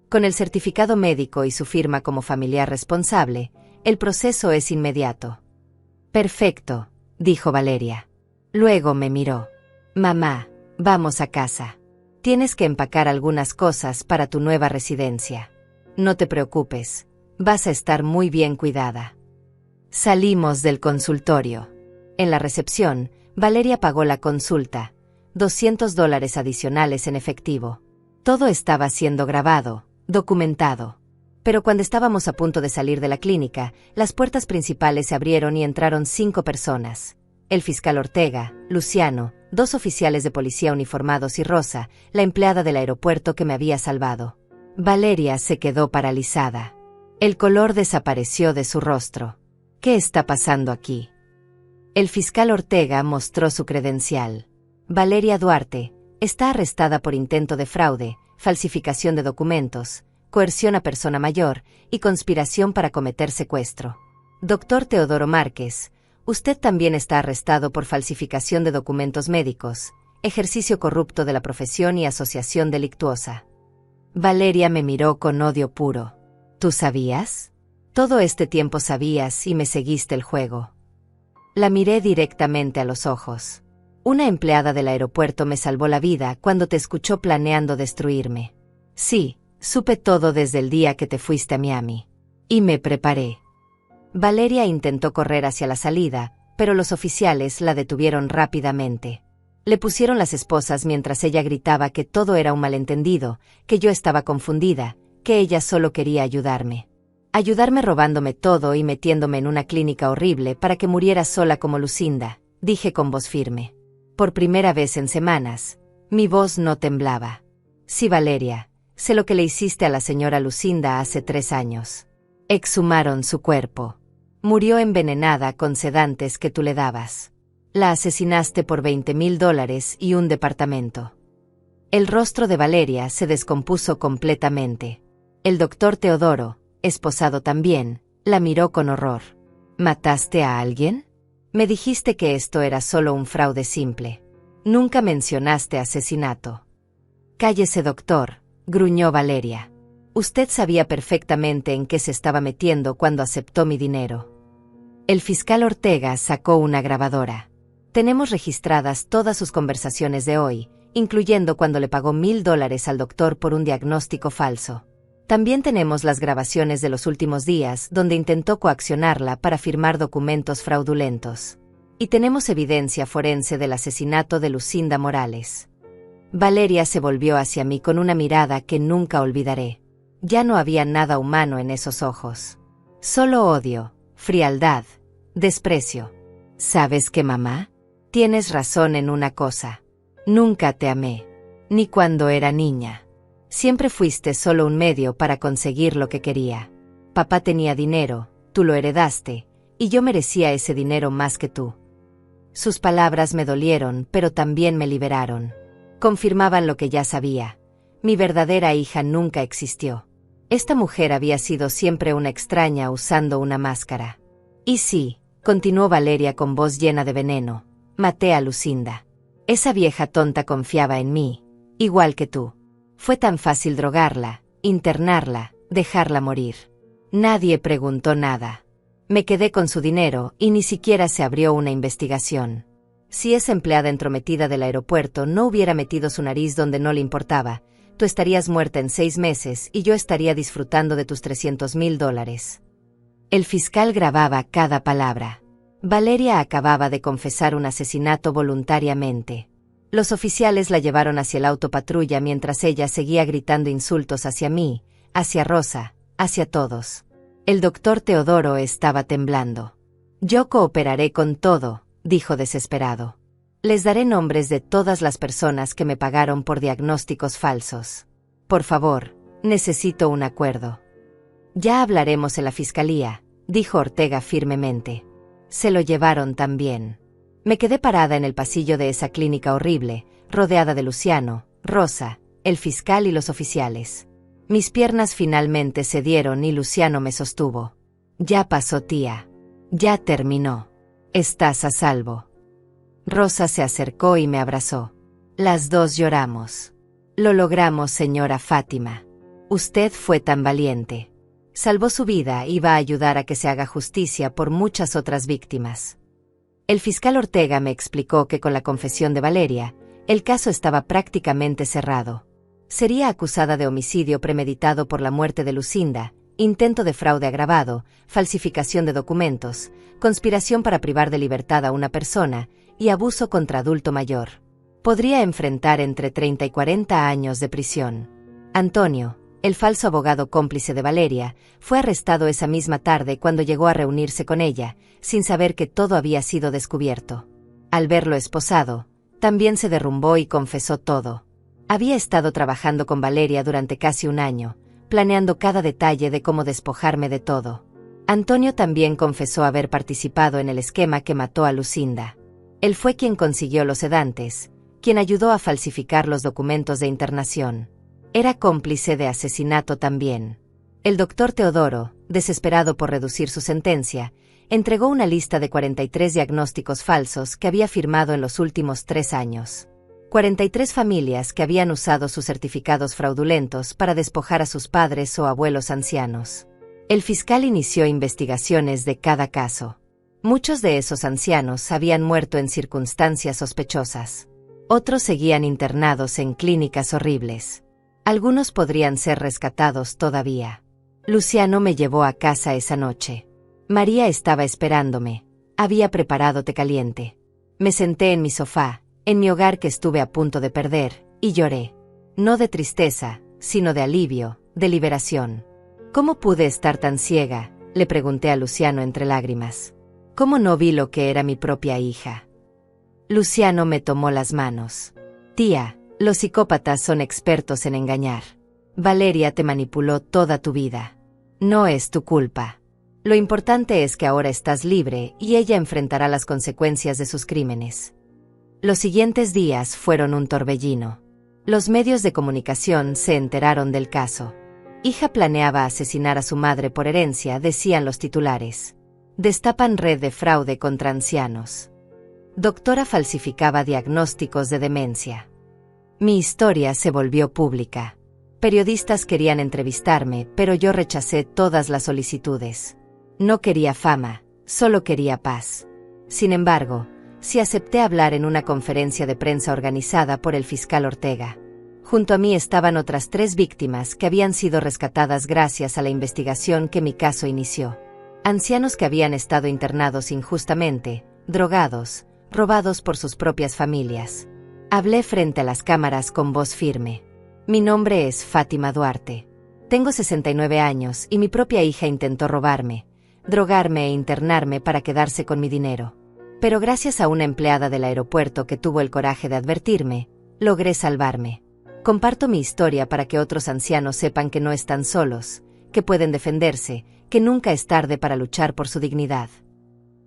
Con el certificado médico y su firma como familiar responsable, el proceso es inmediato. Perfecto, dijo Valeria. Luego me miró. Mamá, vamos a casa. Tienes que empacar algunas cosas para tu nueva residencia. No te preocupes, vas a estar muy bien cuidada. Salimos del consultorio. En la recepción, Valeria pagó la consulta, $200 adicionales en efectivo. Todo estaba siendo grabado, documentado. Pero cuando estábamos a punto de salir de la clínica, las puertas principales se abrieron y entraron 5 personas. El fiscal Ortega, Luciano, 2 oficiales de policía uniformados y Rosa, la empleada del aeropuerto que me había salvado. Valeria se quedó paralizada. El color desapareció de su rostro. ¿Qué está pasando aquí? El fiscal Ortega mostró su credencial. Valeria Duarte está arrestada por intento de fraude, falsificación de documentos, coerción a persona mayor y conspiración para cometer secuestro. Doctor Teodoro Márquez, usted también está arrestado por falsificación de documentos médicos, ejercicio corrupto de la profesión y asociación delictuosa. Valeria me miró con odio puro. ¿Tú sabías? Todo este tiempo sabías y me seguiste el juego. La miré directamente a los ojos. Una empleada del aeropuerto me salvó la vida cuando te escuchó planeando destruirme. Sí, supe todo desde el día que te fuiste a Miami. Y me preparé. Valeria intentó correr hacia la salida, pero los oficiales la detuvieron rápidamente. Le pusieron las esposas mientras ella gritaba que todo era un malentendido, que yo estaba confundida, que ella solo quería ayudarme. Ayudarme robándome todo y metiéndome en una clínica horrible para que muriera sola como Lucinda, dije con voz firme. Por primera vez en semanas, mi voz no temblaba. Sí, Valeria, sé lo que le hiciste a la señora Lucinda hace 3 años. Exhumaron su cuerpo. Murió envenenada con sedantes que tú le dabas. La asesinaste por $20,000 y un departamento. El rostro de Valeria se descompuso completamente. El doctor Teodoro, esposado también, la miró con horror. ¿Mataste a alguien? Me dijiste que esto era solo un fraude simple. Nunca mencionaste asesinato. Cállese, doctor, gruñó Valeria. Usted sabía perfectamente en qué se estaba metiendo cuando aceptó mi dinero. El fiscal Ortega sacó una grabadora. Tenemos registradas todas sus conversaciones de hoy, incluyendo cuando le pagó $1,000 al doctor por un diagnóstico falso. También tenemos las grabaciones de los últimos días donde intentó coaccionarla para firmar documentos fraudulentos. Y tenemos evidencia forense del asesinato de Lucinda Morales. Valeria se volvió hacia mí con una mirada que nunca olvidaré. Ya no había nada humano en esos ojos. Solo odio, frialdad, desprecio. ¿Sabes qué, mamá? Tienes razón en una cosa. Nunca te amé, ni cuando era niña. Siempre fuiste solo un medio para conseguir lo que quería. Papá tenía dinero, tú lo heredaste, y yo merecía ese dinero más que tú. Sus palabras me dolieron, pero también me liberaron. Confirmaban lo que ya sabía. Mi verdadera hija nunca existió. Esta mujer había sido siempre una extraña usando una máscara. Y sí, continuó Valeria con voz llena de veneno, maté a Lucinda. Esa vieja tonta confiaba en mí, igual que tú. Fue tan fácil drogarla, internarla, dejarla morir. Nadie preguntó nada. Me quedé con su dinero y ni siquiera se abrió una investigación. Si esa empleada entrometida del aeropuerto no hubiera metido su nariz donde no le importaba, tú estarías muerta en 6 meses y yo estaría disfrutando de tus $300,000. El fiscal grababa cada palabra. Valeria acababa de confesar un asesinato voluntariamente. Los oficiales la llevaron hacia el auto patrulla mientras ella seguía gritando insultos hacia mí, hacia Rosa, hacia todos. El doctor Teodoro estaba temblando. Yo cooperaré con todo, dijo desesperado. Les daré nombres de todas las personas que me pagaron por diagnósticos falsos. Por favor, necesito un acuerdo. Ya hablaremos en la fiscalía, dijo Ortega firmemente. Se lo llevaron también. Me quedé parada en el pasillo de esa clínica horrible, rodeada de Luciano, Rosa, el fiscal y los oficiales. Mis piernas finalmente cedieron y Luciano me sostuvo. Ya pasó, tía. Ya terminó. Estás a salvo. Rosa se acercó y me abrazó. Las dos lloramos. Lo logramos, señora Fátima. Usted fue tan valiente. Salvó su vida y va a ayudar a que se haga justicia por muchas otras víctimas. El fiscal Ortega me explicó que con la confesión de Valeria, el caso estaba prácticamente cerrado. Sería acusada de homicidio premeditado por la muerte de Lucinda, intento de fraude agravado, falsificación de documentos, conspiración para privar de libertad a una persona y abuso contra adulto mayor. Podría enfrentar entre 30 y 40 años de prisión. Antonio, el falso abogado cómplice de Valeria, fue arrestado esa misma tarde cuando llegó a reunirse con ella, sin saber que todo había sido descubierto. Al verlo esposado, también se derrumbó y confesó todo. Había estado trabajando con Valeria durante casi un año, planeando cada detalle de cómo despojarme de todo. Antonio también confesó haber participado en el esquema que mató a Lucinda. Él fue quien consiguió los sedantes, quien ayudó a falsificar los documentos de internación. Era cómplice de asesinato también. El doctor Teodoro, desesperado por reducir su sentencia, entregó una lista de 43 diagnósticos falsos que había firmado en los últimos 3 años. 43 familias que habían usado sus certificados fraudulentos para despojar a sus padres o abuelos ancianos. El fiscal inició investigaciones de cada caso. Muchos de esos ancianos habían muerto en circunstancias sospechosas. Otros seguían internados en clínicas horribles. Algunos podrían ser rescatados todavía. Luciano me llevó a casa esa noche. María estaba esperándome. Había preparado té caliente. Me senté en mi sofá, en mi hogar que estuve a punto de perder, y lloré. No de tristeza, sino de alivio, de liberación. ¿Cómo pude estar tan ciega?, le pregunté a Luciano entre lágrimas. ¿Cómo no vi lo que era mi propia hija? Luciano me tomó las manos. Tía, los psicópatas son expertos en engañar. Valeria te manipuló toda tu vida. No es tu culpa. Lo importante es que ahora estás libre y ella enfrentará las consecuencias de sus crímenes. Los siguientes días fueron un torbellino. Los medios de comunicación se enteraron del caso. Hija planeaba asesinar a su madre por herencia, decían los titulares. Destapan red de fraude contra ancianos. Doctora falsificaba diagnósticos de demencia. Mi historia se volvió pública. Periodistas querían entrevistarme, pero yo rechacé todas las solicitudes. No quería fama, solo quería paz. Sin embargo, sí acepté hablar en una conferencia de prensa organizada por el fiscal Ortega. Junto a mí estaban otras 3 víctimas que habían sido rescatadas gracias a la investigación que mi caso inició. Ancianos que habían estado internados injustamente, drogados, robados por sus propias familias. Hablé frente a las cámaras con voz firme. Mi nombre es Fátima Duarte. Tengo 69 años y mi propia hija intentó robarme, drogarme e internarme para quedarse con mi dinero. Pero gracias a una empleada del aeropuerto que tuvo el coraje de advertirme, logré salvarme. Comparto mi historia para que otros ancianos sepan que no están solos, que pueden defenderse, que nunca es tarde para luchar por su dignidad.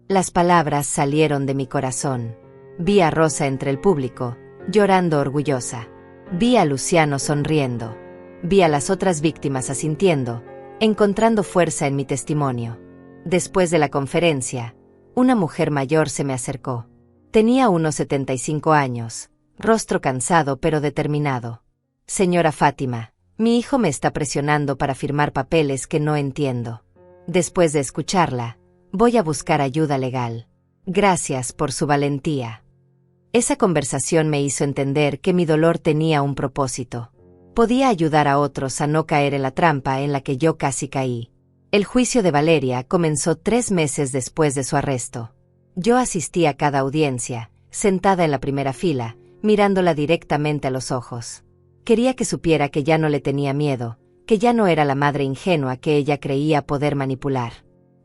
Las palabras salieron de mi corazón. Vi a Rosa entre el público, llorando orgullosa. Vi a Luciano sonriendo. Vi a las otras víctimas asintiendo, encontrando fuerza en mi testimonio. Después de la conferencia, una mujer mayor se me acercó. Tenía unos 75 años, rostro cansado pero determinado. Señora Fátima, mi hijo me está presionando para firmar papeles que no entiendo. Después de escucharla, voy a buscar ayuda legal. Gracias por su valentía. Esa conversación me hizo entender que mi dolor tenía un propósito. Podía ayudar a otros a no caer en la trampa en la que yo casi caí. El juicio de Valeria comenzó 3 meses después de su arresto. Yo asistí a cada audiencia, sentada en la primera fila, mirándola directamente a los ojos. Quería que supiera que ya no le tenía miedo, que ya no era la madre ingenua que ella creía poder manipular.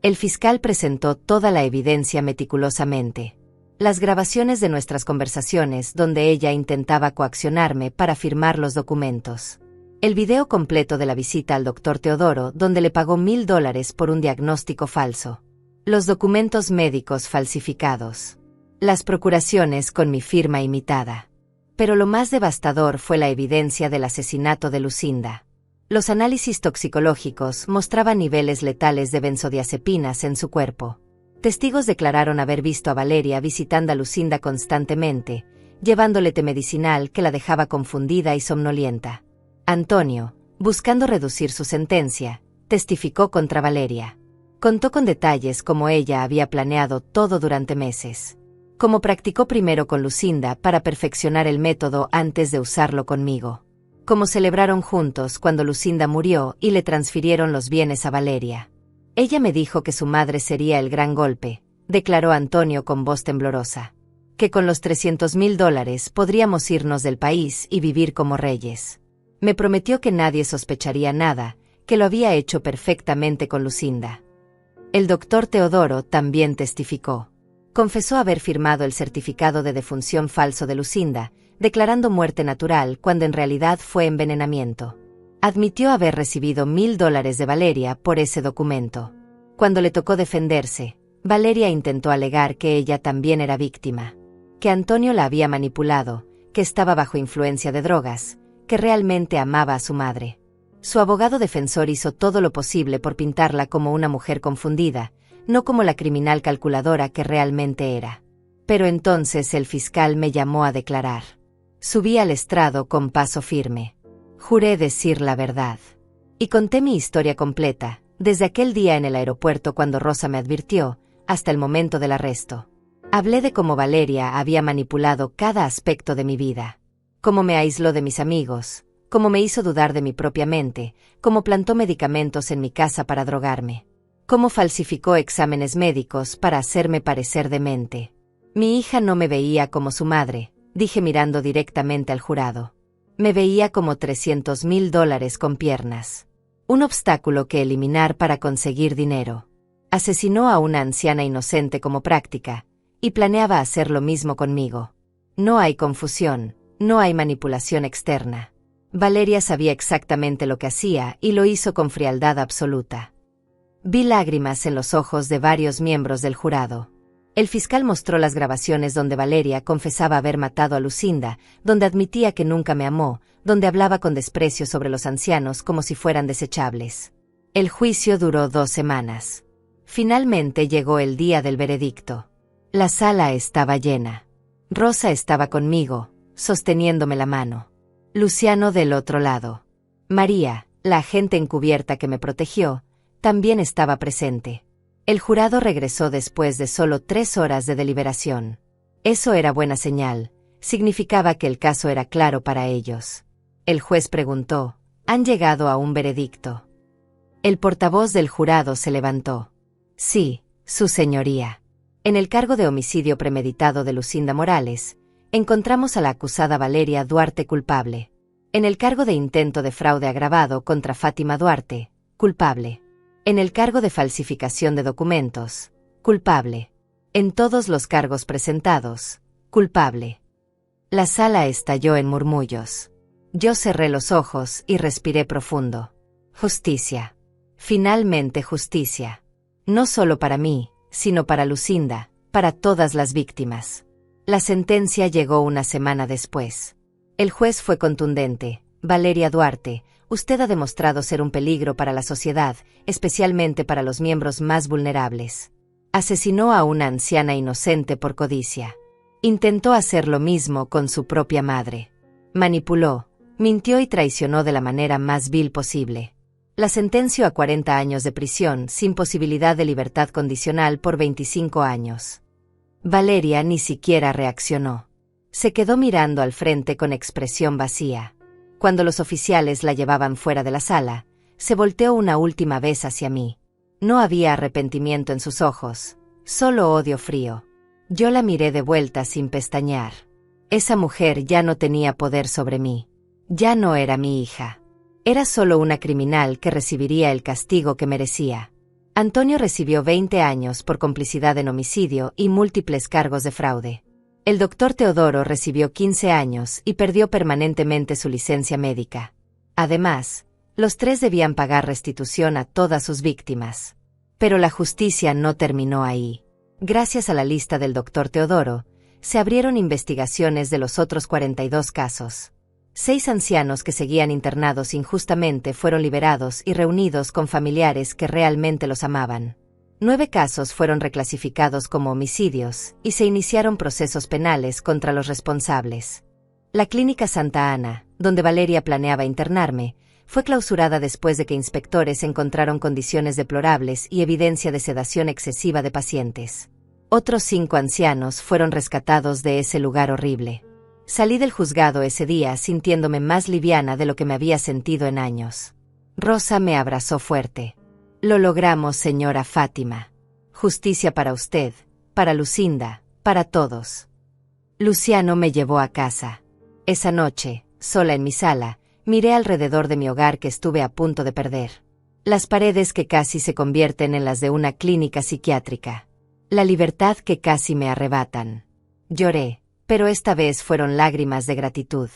El fiscal presentó toda la evidencia meticulosamente. Las grabaciones de nuestras conversaciones donde ella intentaba coaccionarme para firmar los documentos. El video completo de la visita al doctor Teodoro donde le pagó $1000 por un diagnóstico falso. Los documentos médicos falsificados. Las procuraciones con mi firma imitada. Pero lo más devastador fue la evidencia del asesinato de Lucinda. Los análisis toxicológicos mostraban niveles letales de benzodiazepinas en su cuerpo. Testigos declararon haber visto a Valeria visitando a Lucinda constantemente, llevándole té medicinal que la dejaba confundida y somnolienta. Antonio, buscando reducir su sentencia, testificó contra Valeria. Contó con detalles cómo ella había planeado todo durante meses. Cómo practicó primero con Lucinda para perfeccionar el método antes de usarlo conmigo. Cómo celebraron juntos cuando Lucinda murió y le transfirieron los bienes a Valeria. Ella me dijo que su madre sería el gran golpe, declaró Antonio con voz temblorosa. Que con los $300,000 podríamos irnos del país y vivir como reyes. Me prometió que nadie sospecharía nada, que lo había hecho perfectamente con Lucinda. El doctor Teodoro también testificó. Confesó haber firmado el certificado de defunción falso de Lucinda, declarando muerte natural cuando en realidad fue envenenamiento. Admitió haber recibido $1000 de Valeria por ese documento. Cuando le tocó defenderse, Valeria intentó alegar que ella también era víctima. Que Antonio la había manipulado, que estaba bajo influencia de drogas, que realmente amaba a su madre. Su abogado defensor hizo todo lo posible por pintarla como una mujer confundida, no como la criminal calculadora que realmente era. Pero entonces el fiscal me llamó a declarar. Subí al estrado con paso firme. Juré decir la verdad. Y conté mi historia completa, desde aquel día en el aeropuerto cuando Rosa me advirtió, hasta el momento del arresto. Hablé de cómo Valeria había manipulado cada aspecto de mi vida. Cómo me aisló de mis amigos, cómo me hizo dudar de mi propia mente, cómo plantó medicamentos en mi casa para drogarme. Cómo falsificó exámenes médicos para hacerme parecer demente. Mi hija no me veía como su madre, dije mirando directamente al jurado. Me veía como $300,000 con piernas. Un obstáculo que eliminar para conseguir dinero. Asesinó a una anciana inocente como práctica, y planeaba hacer lo mismo conmigo. No hay confusión, no hay manipulación externa. Valeria sabía exactamente lo que hacía y lo hizo con frialdad absoluta. Vi lágrimas en los ojos de varios miembros del jurado. El fiscal mostró las grabaciones donde Valeria confesaba haber matado a Lucinda, donde admitía que nunca me amó, donde hablaba con desprecio sobre los ancianos como si fueran desechables. El juicio duró 2 semanas. Finalmente llegó el día del veredicto. La sala estaba llena. Rosa estaba conmigo, sosteniéndome la mano. Luciano del otro lado. María, la agente encubierta que me protegió, también estaba presente. El jurado regresó después de solo 3 horas de deliberación. Eso era buena señal, significaba que el caso era claro para ellos. El juez preguntó, ¿han llegado a un veredicto? El portavoz del jurado se levantó. Sí, su señoría. En el cargo de homicidio premeditado de Lucinda Morales, encontramos a la acusada Valeria Duarte culpable. En el cargo de intento de fraude agravado contra Fátima Duarte, culpable. En el cargo de falsificación de documentos, culpable. En todos los cargos presentados, culpable. La sala estalló en murmullos. Yo cerré los ojos y respiré profundo. Justicia. Finalmente justicia. No solo para mí, sino para Lucinda, para todas las víctimas. La sentencia llegó una semana después. El juez fue contundente. Valeria Duarte, usted ha demostrado ser un peligro para la sociedad, especialmente para los miembros más vulnerables. Asesinó a una anciana inocente por codicia. Intentó hacer lo mismo con su propia madre. Manipuló, mintió y traicionó de la manera más vil posible. La sentenció a 40 años de prisión sin posibilidad de libertad condicional por 25 años. Valeria ni siquiera reaccionó. Se quedó mirando al frente con expresión vacía. Cuando los oficiales la llevaban fuera de la sala, se volteó una última vez hacia mí. No había arrepentimiento en sus ojos, solo odio frío. Yo la miré de vuelta sin pestañear. Esa mujer ya no tenía poder sobre mí. Ya no era mi hija. Era solo una criminal que recibiría el castigo que merecía. Antonio recibió 20 años por complicidad en homicidio y múltiples cargos de fraude. El doctor Teodoro recibió 15 años y perdió permanentemente su licencia médica. Además, los tres debían pagar restitución a todas sus víctimas. Pero la justicia no terminó ahí. Gracias a la lista del doctor Teodoro, se abrieron investigaciones de los otros 42 casos. 6 ancianos que seguían internados injustamente fueron liberados y reunidos con familiares que realmente los amaban. 9 casos fueron reclasificados como homicidios y se iniciaron procesos penales contra los responsables. La clínica Santa Ana, donde Valeria planeaba internarme, fue clausurada después de que inspectores encontraron condiciones deplorables y evidencia de sedación excesiva de pacientes. Otros 5 ancianos fueron rescatados de ese lugar horrible. Salí del juzgado ese día sintiéndome más liviana de lo que me había sentido en años. Rosa me abrazó fuerte. Lo logramos, señora Fátima. Justicia para usted, para Lucinda, para todos. Luciano me llevó a casa. Esa noche, sola en mi sala, miré alrededor de mi hogar que estuve a punto de perder. Las paredes que casi se convierten en las de una clínica psiquiátrica. La libertad que casi me arrebatan. Lloré, pero esta vez fueron lágrimas de gratitud.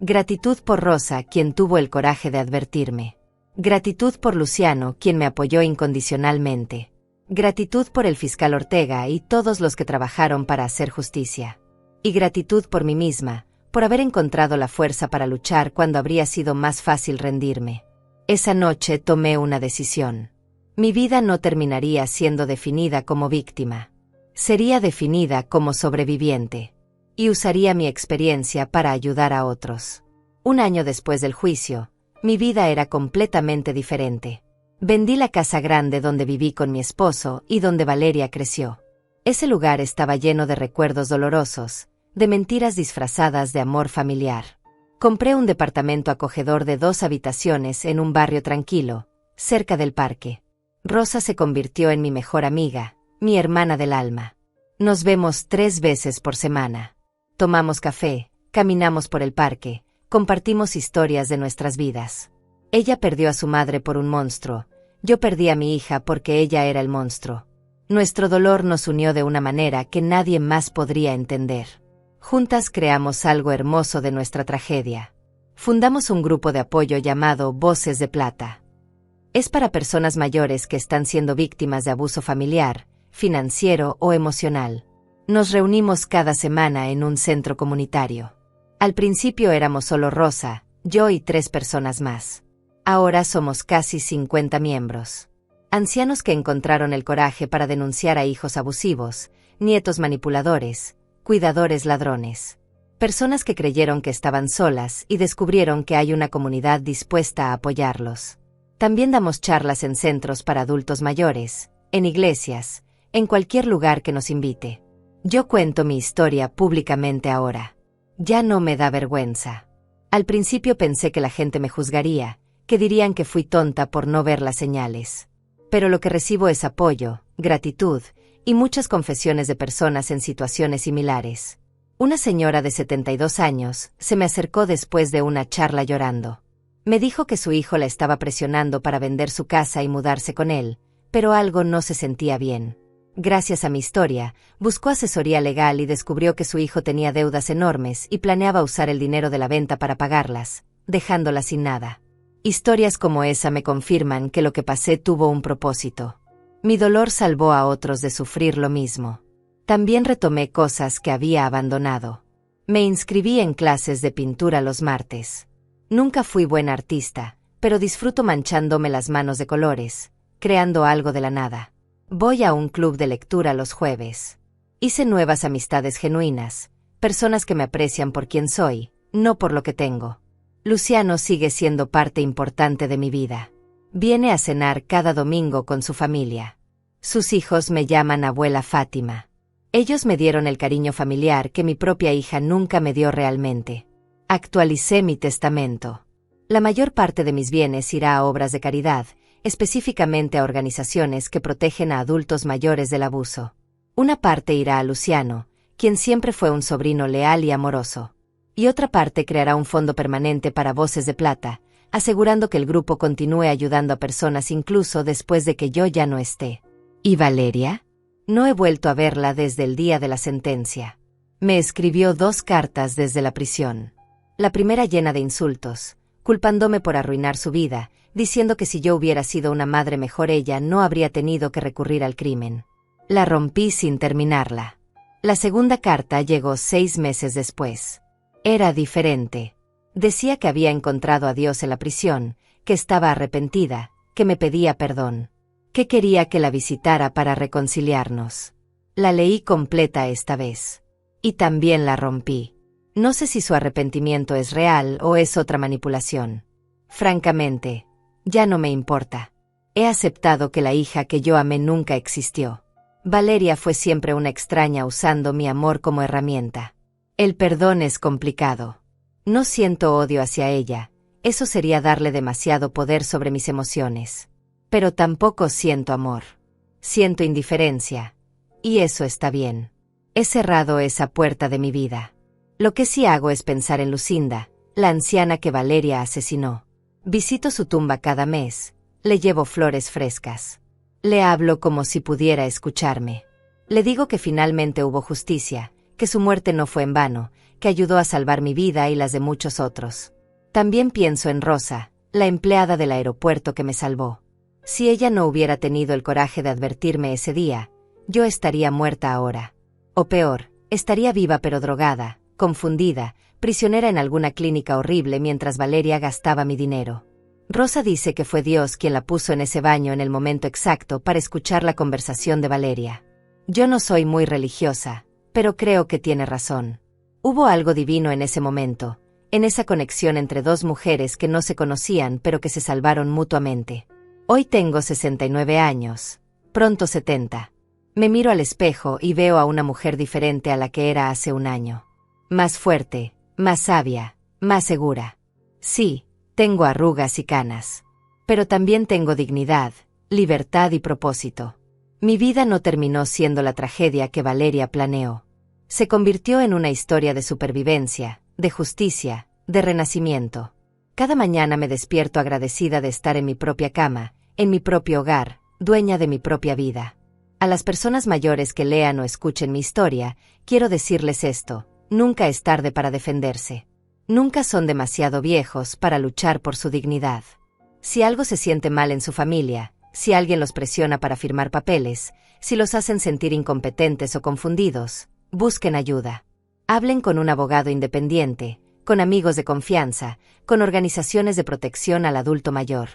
Gratitud por Rosa, quien tuvo el coraje de advertirme. Gratitud por Luciano, quien me apoyó incondicionalmente. Gratitud por el fiscal Ortega y todos los que trabajaron para hacer justicia. Y gratitud por mí misma, por haber encontrado la fuerza para luchar cuando habría sido más fácil rendirme. Esa noche tomé una decisión. Mi vida no terminaría siendo definida como víctima. Sería definida como sobreviviente. Y usaría mi experiencia para ayudar a otros. Un año después del juicio, mi vida era completamente diferente. Vendí la casa grande donde viví con mi esposo y donde Valeria creció. Ese lugar estaba lleno de recuerdos dolorosos, de mentiras disfrazadas de amor familiar. Compré un departamento acogedor de 2 habitaciones en un barrio tranquilo, cerca del parque. Rosa se convirtió en mi mejor amiga, mi hermana del alma. Nos vemos 3 veces por semana. Tomamos café, caminamos por el parque, compartimos historias de nuestras vidas. Ella perdió a su madre por un monstruo, yo perdí a mi hija porque ella era el monstruo. Nuestro dolor nos unió de una manera que nadie más podría entender. Juntas creamos algo hermoso de nuestra tragedia. Fundamos un grupo de apoyo llamado Voces de Plata. Es para personas mayores que están siendo víctimas de abuso familiar, financiero o emocional. Nos reunimos cada semana en un centro comunitario. Al principio éramos solo Rosa, yo y 3 personas más. Ahora somos casi 50 miembros. Ancianos que encontraron el coraje para denunciar a hijos abusivos, nietos manipuladores, cuidadores ladrones. Personas que creyeron que estaban solas y descubrieron que hay una comunidad dispuesta a apoyarlos. También damos charlas en centros para adultos mayores, en iglesias, en cualquier lugar que nos invite. Yo cuento mi historia públicamente ahora. Ya no me da vergüenza. Al principio pensé que la gente me juzgaría, que dirían que fui tonta por no ver las señales. Pero lo que recibo es apoyo, gratitud, y muchas confesiones de personas en situaciones similares. Una señora de 72 años se me acercó después de una charla llorando. Me dijo que su hijo la estaba presionando para vender su casa y mudarse con él, pero algo no se sentía bien. Gracias a mi historia, buscó asesoría legal y descubrió que su hijo tenía deudas enormes y planeaba usar el dinero de la venta para pagarlas, dejándola sin nada. Historias como esa me confirman que lo que pasé tuvo un propósito. Mi dolor salvó a otros de sufrir lo mismo. También retomé cosas que había abandonado. Me inscribí en clases de pintura los martes. Nunca fui buena artista, pero disfruto manchándome las manos de colores, creando algo de la nada. Voy a un club de lectura los jueves. Hice nuevas amistades genuinas, personas que me aprecian por quien soy, no por lo que tengo. Luciano sigue siendo parte importante de mi vida. Viene a cenar cada domingo con su familia. Sus hijos me llaman abuela Fátima. Ellos me dieron el cariño familiar que mi propia hija nunca me dio realmente. Actualicé mi testamento. La mayor parte de mis bienes irá a obras de caridad, específicamente a organizaciones que protegen a adultos mayores del abuso. Una parte irá a Luciano, quien siempre fue un sobrino leal y amoroso. Y otra parte creará un fondo permanente para Voces de Plata, asegurando que el grupo continúe ayudando a personas incluso después de que yo ya no esté. ¿Y Valeria? No he vuelto a verla desde el día de la sentencia. Me escribió 2 cartas desde la prisión. La primera llena de insultos, culpándome por arruinar su vida, diciendo que si yo hubiera sido una madre mejor ella no habría tenido que recurrir al crimen. La rompí sin terminarla. La segunda carta llegó 6 meses después. Era diferente. Decía que había encontrado a Dios en la prisión, que estaba arrepentida, que me pedía perdón, que quería que la visitara para reconciliarnos. La leí completa esta vez. Y también la rompí. No sé si su arrepentimiento es real o es otra manipulación. Francamente, ya no me importa. He aceptado que la hija que yo amé nunca existió. Valeria fue siempre una extraña usando mi amor como herramienta. El perdón es complicado. No siento odio hacia ella, eso sería darle demasiado poder sobre mis emociones. Pero tampoco siento amor. Siento indiferencia. Y eso está bien. He cerrado esa puerta de mi vida. Lo que sí hago es pensar en Lucinda, la anciana que Valeria asesinó. Visito su tumba cada mes, le llevo flores frescas. Le hablo como si pudiera escucharme. Le digo que finalmente hubo justicia, que su muerte no fue en vano, que ayudó a salvar mi vida y las de muchos otros. También pienso en Rosa, la empleada del aeropuerto que me salvó. Si ella no hubiera tenido el coraje de advertirme ese día, yo estaría muerta ahora. O peor, estaría viva pero drogada, confundida, prisionera en alguna clínica horrible mientras Valeria gastaba mi dinero. Rosa dice que fue Dios quien la puso en ese baño en el momento exacto para escuchar la conversación de Valeria. Yo no soy muy religiosa, pero creo que tiene razón. Hubo algo divino en ese momento, en esa conexión entre 2 mujeres que no se conocían pero que se salvaron mutuamente. Hoy tengo 69 años, pronto 70. Me miro al espejo y veo a una mujer diferente a la que era hace un año. Más fuerte, más sabia, más segura. Sí, tengo arrugas y canas. Pero también tengo dignidad, libertad y propósito. Mi vida no terminó siendo la tragedia que Valeria planeó. Se convirtió en una historia de supervivencia, de justicia, de renacimiento. Cada mañana me despierto agradecida de estar en mi propia cama, en mi propio hogar, dueña de mi propia vida. A las personas mayores que lean o escuchen mi historia, quiero decirles esto: nunca es tarde para defenderse. Nunca son demasiado viejos para luchar por su dignidad. Si algo se siente mal en su familia, si alguien los presiona para firmar papeles, si los hacen sentir incompetentes o confundidos, busquen ayuda. Hablen con un abogado independiente, con amigos de confianza, con organizaciones de protección al adulto mayor.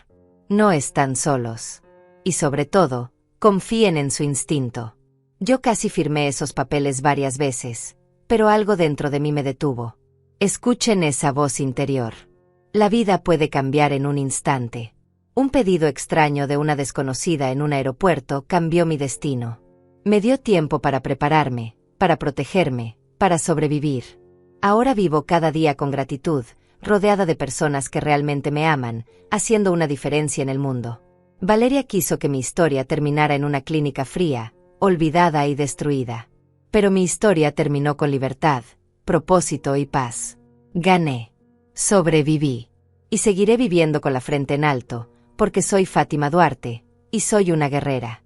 No están solos. Y sobre todo, confíen en su instinto. Yo casi firmé esos papeles varias veces, pero algo dentro de mí me detuvo. Escuchen esa voz interior. La vida puede cambiar en un instante. Un pedido extraño de una desconocida en un aeropuerto cambió mi destino. Me dio tiempo para prepararme, para protegerme, para sobrevivir. Ahora vivo cada día con gratitud, rodeada de personas que realmente me aman, haciendo una diferencia en el mundo. Valeria quiso que mi historia terminara en una clínica fría, olvidada y destruida. Pero mi historia terminó con libertad, propósito y paz. Gané. Sobreviví. Y seguiré viviendo con la frente en alto, porque soy Fátima Duarte, y soy una guerrera.